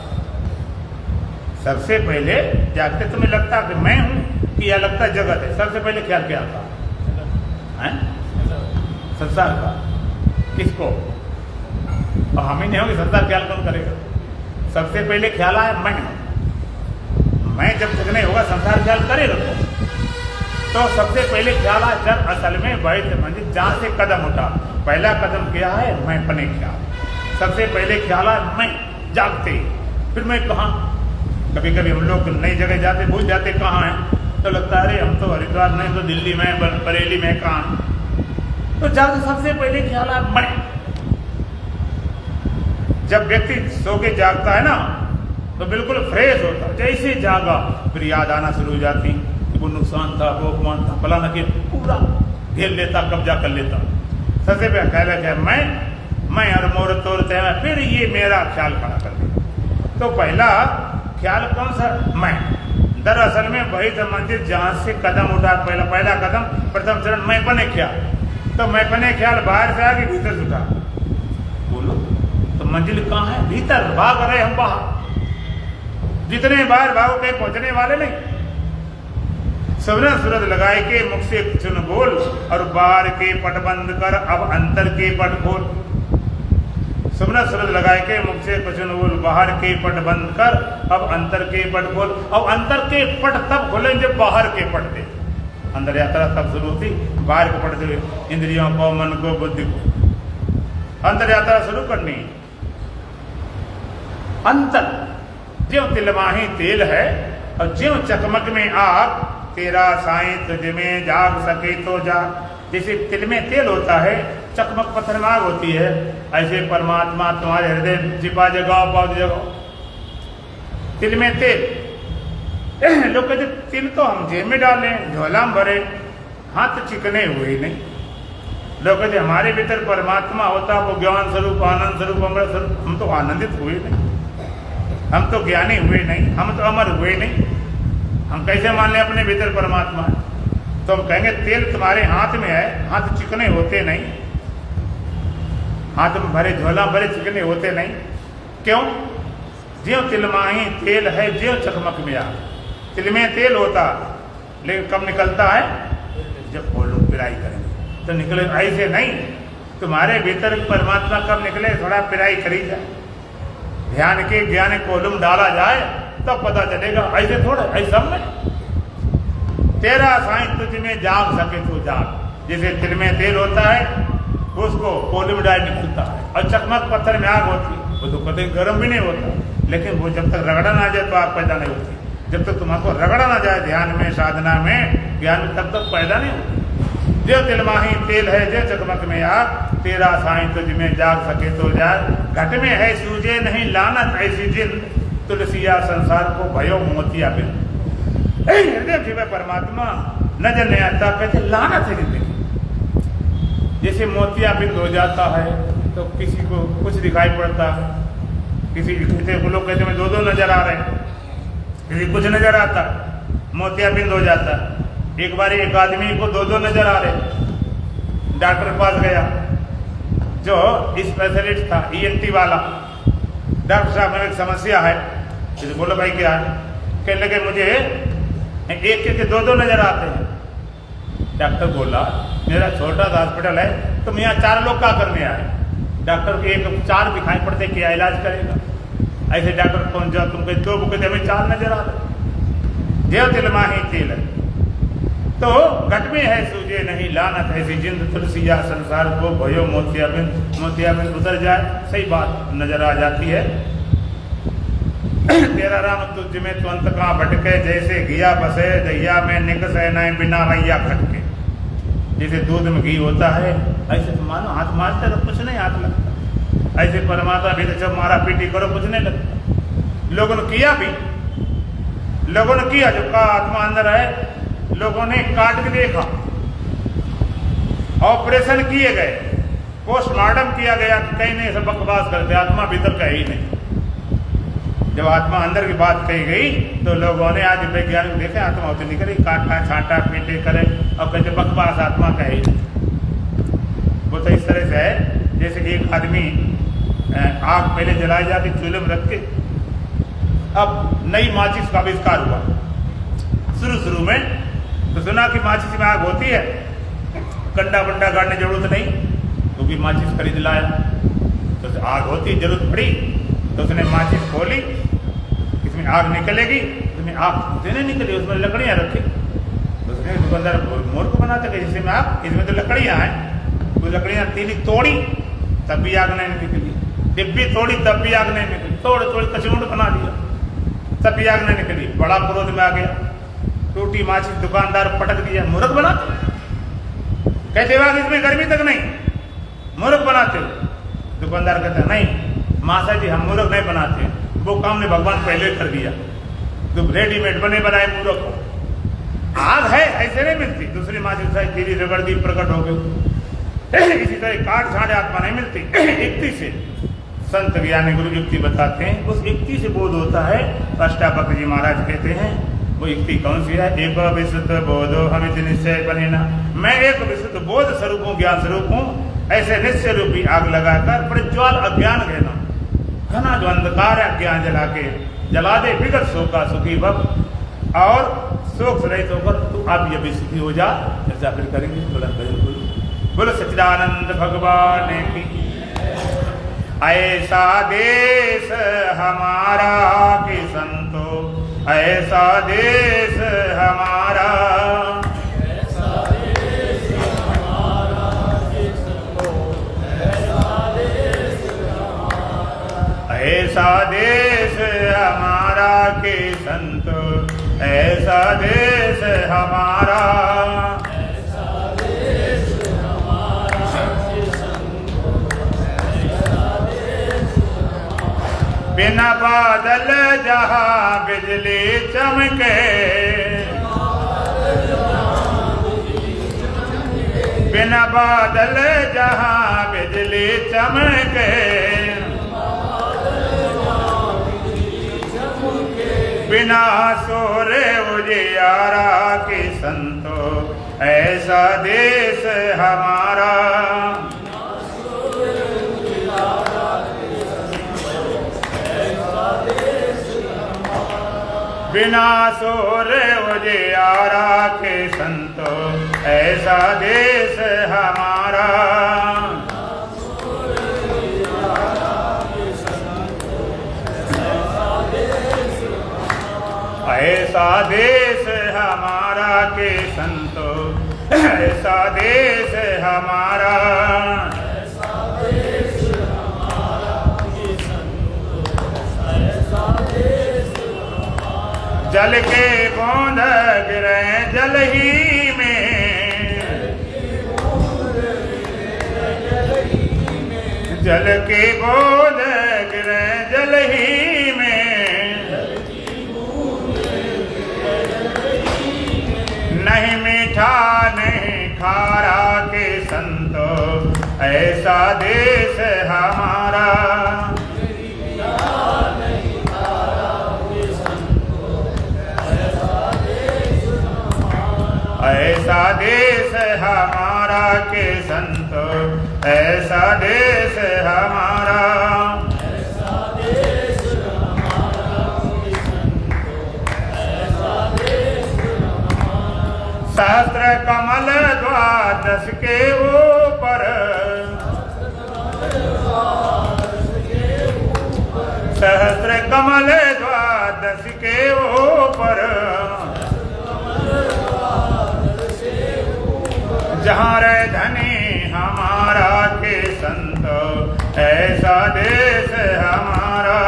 सबसे पहले जागते तुम्हें लगता कि मैं हूं कि या लगता जगत है? सबसे पहले ख्याल क्या आता है? संसार का। किसको? और हम ही नहीं होंगे, संसार ख्याल कौन करेगा? सबसे पहले ख्याल आया मैं जब तक नहीं होगा संसार ख्याल करेगा। तो सबसे पहले ख्याल आया जब असल में वही मंजिल जहां से कदम उठा। पहला कदम क्या है? मैं अपने ख्याल। सबसे पहले ख्याल आया मैं, जागते। फिर मैं कहाँ? कभी कभी हम लोग नई जगह जाते, भूल जाते कहाँ हैं, तो लगता है अरे हम तो हरिद्वार नहीं, तो दिल्ली में, बरेली में, कहाँ। तो जागते सबसे पहले ख्याल आया मैं। जब व्यक्ति सो के जागता है ना तो बिल्कुल फ्रेश होता है। जैसे जागा फिर याद आना शुरू हो जाती कि वो नुकसान था, वो अपमान था, फलाना किया, पूरा घेर लेता, कब्जा कर लेता। सबसे पहले कह लगे मैं और मोर तोर तय, फिर ये मेरा ख्याल खड़ा कर दिया। तो पहला ख्याल कौन सा? मैं। दरअसल में वही तो मंदिर जहां से कदम उठा, पहला कदम, प्रथम चरण मैं बने ख्याल। तो मैं बने ख्याल बाहर से आके भीतर से उठा। बोलो तो मंजिल कहाँ है? भीतर। भाग रहे हम बाहर, जितने बाहर भागो कहीं पहुंचने वाले नहीं। सवरन सूरत लगाए के मुख से चुन बोल, और बाहर के पट बंद कर अब अंतर के पट खोल। सवरन सूरत लगाए के मुख से चुन बोल, बाहर के पट बंद कर अब अंतर के पट खोल। और अंतर के पट तब खोले जब बाहर के पट दे। अंदर यात्रा तब शुरू होती, बाहर के पट दे इंद्रियों को, मन को, बुद्धि को। अंतर यात्रा शुरू करनी। अंतर ज्यों तिलमाही तेल है, और ज्यों चकमक में आग, तेरा साईं तुझ में जाग सके तो जाग। जैसे तिल में तेल होता है, चकमक पत्थर में आग होती है, ऐसे परमात्मा तुम्हारे हृदय छिपा जगाओ, पौध जगाओ। तिल में तेल। लोग कहते तिल तो हम जेब में डालें, झोला में भरे, हाथ चिकने हुए नहीं। लोग कहते हमारे भीतर परमात्मा होता, वो ज्ञान स्वरूप, आनंद स्वरूप, अमृत स्वरूप। हम तो आनंदित हुए नहीं, हम तो ज्ञानी हुए नहीं, हम तो अमर हुए नहीं। हम कैसे मान लें अपने भीतर परमात्मा है? तो हम कहेंगे तेल तुम्हारे हाथ में है, हाथ चिकने होते नहीं, हाथ में भरे, झोला भरे, चिकने होते नहीं। क्यों? ज्यों तिलमाही तेल है, ज्यों चकमक में आग। तिल में तेल होता, लेकिन कब निकलता है? जब वो लोग पिराई करेंगे तो निकले, ऐसे नहीं। तुम्हारे भीतर परमात्मा कब निकले? थोड़ा पिराई करी जाए, ध्यान के ज्ञान कोलुम डाला जाए, तब पता चलेगा। ऐसे थोड़ा, ऐसा में तेरा साईं तुझ में जाग सके तो जाग। जैसे तिल में तेल होता है, उसको कोलुम डाल निकलता है, और चकमक पत्थर में आग होती है। वो तो कभी गर्म भी नहीं होता, लेकिन वो जब तक रगड़ा ना जाए तो आग पैदा नहीं होती। जब तक तुमको रगड़ा ना जाए ध्यान में, साधना में, ज्ञान में, तब तक पैदा नहीं होती। जो तिलमाही तेल है, जो चकमक में आग, तेरा साईं तुझ में जाग सके तो जाग। घट में है सूझे नहीं लानत ऐसी जिंद, तुलसिया संसार को भयो मोतिया बिन। हृदय में परमात्मा नजर नहीं आता, कहते लानत है जिंदगी। जैसे मोतिया बिंद हो जाता है तो किसी को कुछ दिखाई पड़ता, किसी कहते, लोग कहते हैं दो नजर आ रहे हैं, किसी कुछ नजर आता, मोतिया बिंद हो जाता। एक बार एक आदमी को दो नजर आ रहे। डॉक्टर के पास गया, जो स्पेशलिस्ट था, ENT वाला। डॉक्टर साहब में एक समस्या है। तो बोलो भाई क्या है? कहने लगे मुझे एक दो नजर आते हैं। डॉक्टर बोला मेरा छोटा सा हॉस्पिटल है, तुम यहाँ 4 लोग क्या करने आए? डॉक्टर को एक 4 दिखाई पड़ते, क्या इलाज करेगा? ऐसे डॉक्टर पहुंच जाओ, तुम कहे 2 कहते हमें 4 नजर आ रहे। देव तिलमाही तेल है, तो घट में है सूझे नहीं लानत ऐसी जिंद, तुलसिया संसार को भयो मोतिया बिंद। मोतिया बिंद उतर जाए, सही बात नजर आ जाती है। तेरा राम तुझ में तुअंत कहाँ भटके, जैसे घिया बसे दहिया में निकस है नहीं बिना रैया खटके। जैसे दूध में घी होता है, ऐसे तो मानो हाथ मारते तो कुछ नहीं हाथ लगता। ऐसे परमात्मा भी तो जब मारा पीटी करो कुछ नहीं लगता। लोगों ने किया भी, लोगों ने किया, जो का आत्मा अंदर है, लोगों ने काट के देखा, ऑपरेशन किए गए, पोस्टमार्टम किया गया, कहीं नहीं सब बकवास करते, आत्मा भीतर का ही नहीं। जब आत्मा अंदर की बात कही गई तो लोगों ने आज वैज्ञानिक देखे आत्मा होती निकली, काटा छाटा पीटे करे, और कहते बकवास आत्मा का ही नहीं। वो तो इस तरह से है जैसे कि एक आदमी आग पहले जलाई जाती चूल्हे में रख के, अब नई माचिस का आविष्कार हुआ। शुरू में तो सुना कि माचिस में आग होती है, कंडा बंडा गाड़ने जरूरत नहीं, क्योंकि माचिस खरीद लाया तो आग होती, जरूरत पड़ी तो उसने माचिस खोली, इसमें आग निकलेगी, उसमें आग देने निकली, उसमें लकड़ियां रखी। उसने दुकानदार मूर्ख बनाते कि जिसमें आग, इसमें तो लकड़ियां हैं, वो लकड़ियां तीली तोड़ी तब भी आग नहीं निकली, डिब्बी तोड़ी तब भी आग नहीं निकली, तोड़ कचूंड बना दिया तब भी आग नहीं निकली। बड़ा क्रोध में आ गया, टूटी माचिस दुकानदार पटक दिया। मूर्ख बनाते, कहते आग इसमें गर्मी तक नहीं, मूर्ख बनाते। दुकानदार कहता नहीं मासा जी हम मूर्ख नहीं बनाते, वो काम ने भगवान पहले कर दिया, तो रेडीमेड बने बनाए मूर्ख हो। आग है ऐसे नहीं मिलती, दूसरी माँ से तेरी रगड़ दी प्रकट हो गई, इसी तरह काट छाड़े आत्मा नहीं मिलती। युक्ति से संत ज्ञानी गुरु युक्ति बताते हैं, उस युक्ति से बोध होता है। अष्टावक्र जी महाराज कहते हैं वो युक्ति कौन सी है? एक विशुद्ध बोधो हमित निश्चय बनेना, मैं एक विशुद्ध बोध स्वरूप हूँ, ज्ञान स्वरूप हूँ, ऐसे निश्चय रूपी आग लगाकर प्रज्वल अज्ञान कहना, घना जो अंधकार है अज्ञान जला के जला दे, विगत शोका सुखी भव, और शोक से रहित होकर तू आप ये भी सुखी हो जा। ऐसा फिर करेंगे बोलो सच्चिदानंद भगवान की। ऐसा देश हमारा कि संतो, ऐसा देश हमारा, ऐसा देश हमारा कि संतो, ऐसा देश हमारा, ऐसा देश हमारा कि संतो, ऐसा देश हमारा, ऐसा देश हमारा कि संतो, ऐसा देश हमारा। बिना बादल जहाँ बिजली चमके, बिना बादल जहाँ बिजली चमके, बिना सोरे उजियारा कि संतो, ऐसा देश हमारा, बिना सोरे उजियारा के संतो, ऐसा देश हमारा, ऐसा देश हमारा के संतो, ऐसा देश हमारा, ऐसा देश हमारा कि संतो, ऐसा देश हमारा। जल के बूंद गिरे जल ही में, जल के बूंद गिरे जल ही में, नहीं मीठा नहीं खारा के संतो, ऐसा देश हमारा, ऐसा देश हमारा के संतो, ऐसा देश हमारा, ऐसा देश हमारा कि संतो, ऐसा देश हमारा। सहस्त्र कमल द्वादश के ऊपर, सहस्त्र कमल द्वादश के ऊपर, जहाँ रहे धनी हमारा के संतो, ऐसा देश हमारा,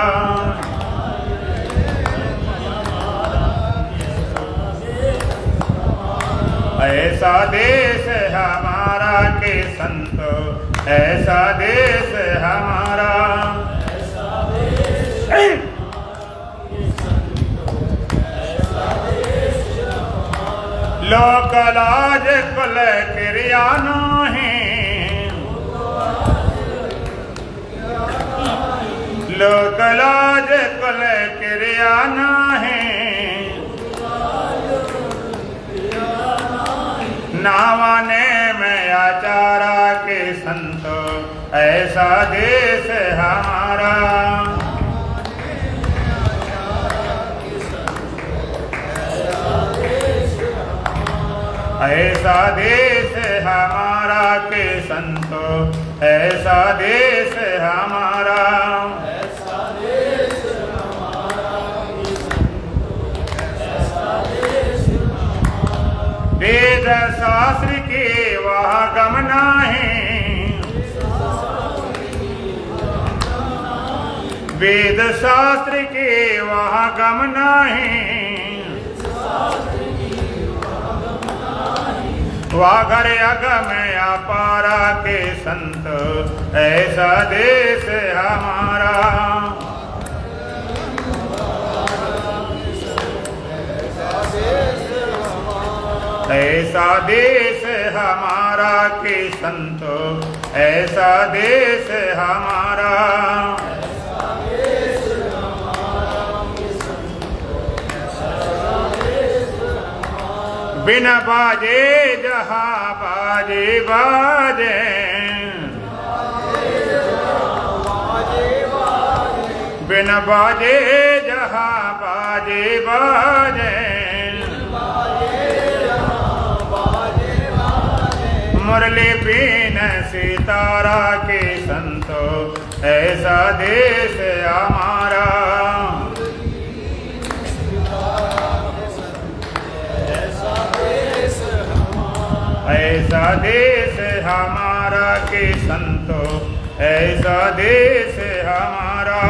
ऐसा देश हमारा के संतो, ऐसा देश हमारा, ऐसा देश लोक लाज कुल क्रिया नाही, लोक लाज कुल क्रिया नाही, नावाने में आचारा के संतो, ऐसा देश हमारा, ऐसा देश हमारा के संतो, ऐसा देश हमारा, ऐसा देश हमारा कि संतो, ऐसा देश हमारा। वेद शास्त्र के वहाँ गम नाही, वेद शास्त्र के वहाँ गम नाही, वाघर अगम अपारा के संतो, ऐसा देश हमारा, ऐसा देश हमारा के संतो, ऐसा देश हमारा। बिन बाजे जहाँ बाजे बाजे, बिन बाजे जहाँ बाजे बाजे, मुरली बीन सितारा के संतो, ऐसा देश हमारा। ऐसा देश हमारा के संतो, ऐसा देश हमारा।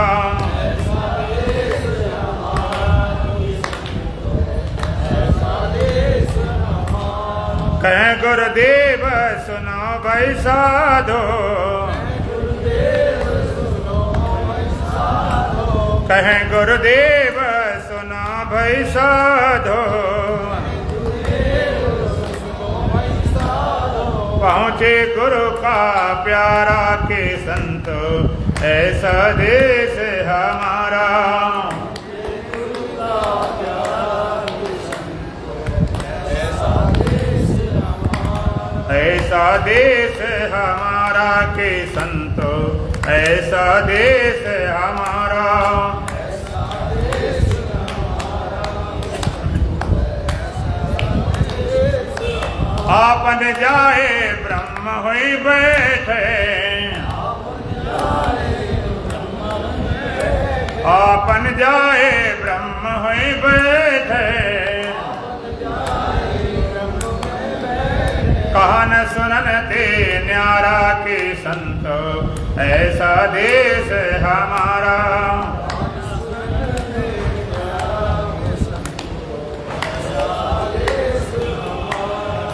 कहें गुरुदेव सुनो भाई साधो, कहें गुरुदेव सुनो भाई साधो, पहुँचे गुरु का प्यारा के संतो, ऐसा देश हमारा। ऐसा देश हमारा के संतो, ऐसा देश हमारा। आपन जाए ब्रह्म होई बैठे, आपन जाए ब्रह्म होई बैठे, कहन सुनन ते न्यारा के संतो, ऐसा देश हमारा।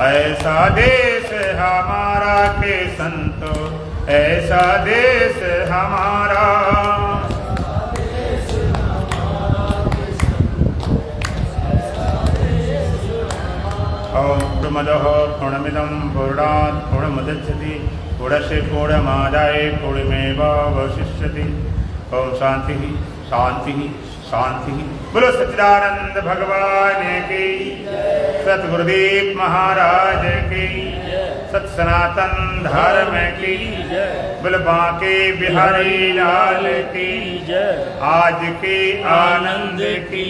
ऐसा देश हमारा के संतो, ऐसा देश हमारा। ओम पूर्णमदः पूर्णमिदं पूर्णात् पूर्णमुदच्यते पूर्णस्य पूर्णमादाय पूर्णमेवावशिष्यते। ओम शांति शांति शांति। बोलो सच्चिदानंद भगवान की, सतगुरुदेव महाराज की, सत सनातन धर्म की, बोलो बांके बिहारी लाल की, आज के आनंद की।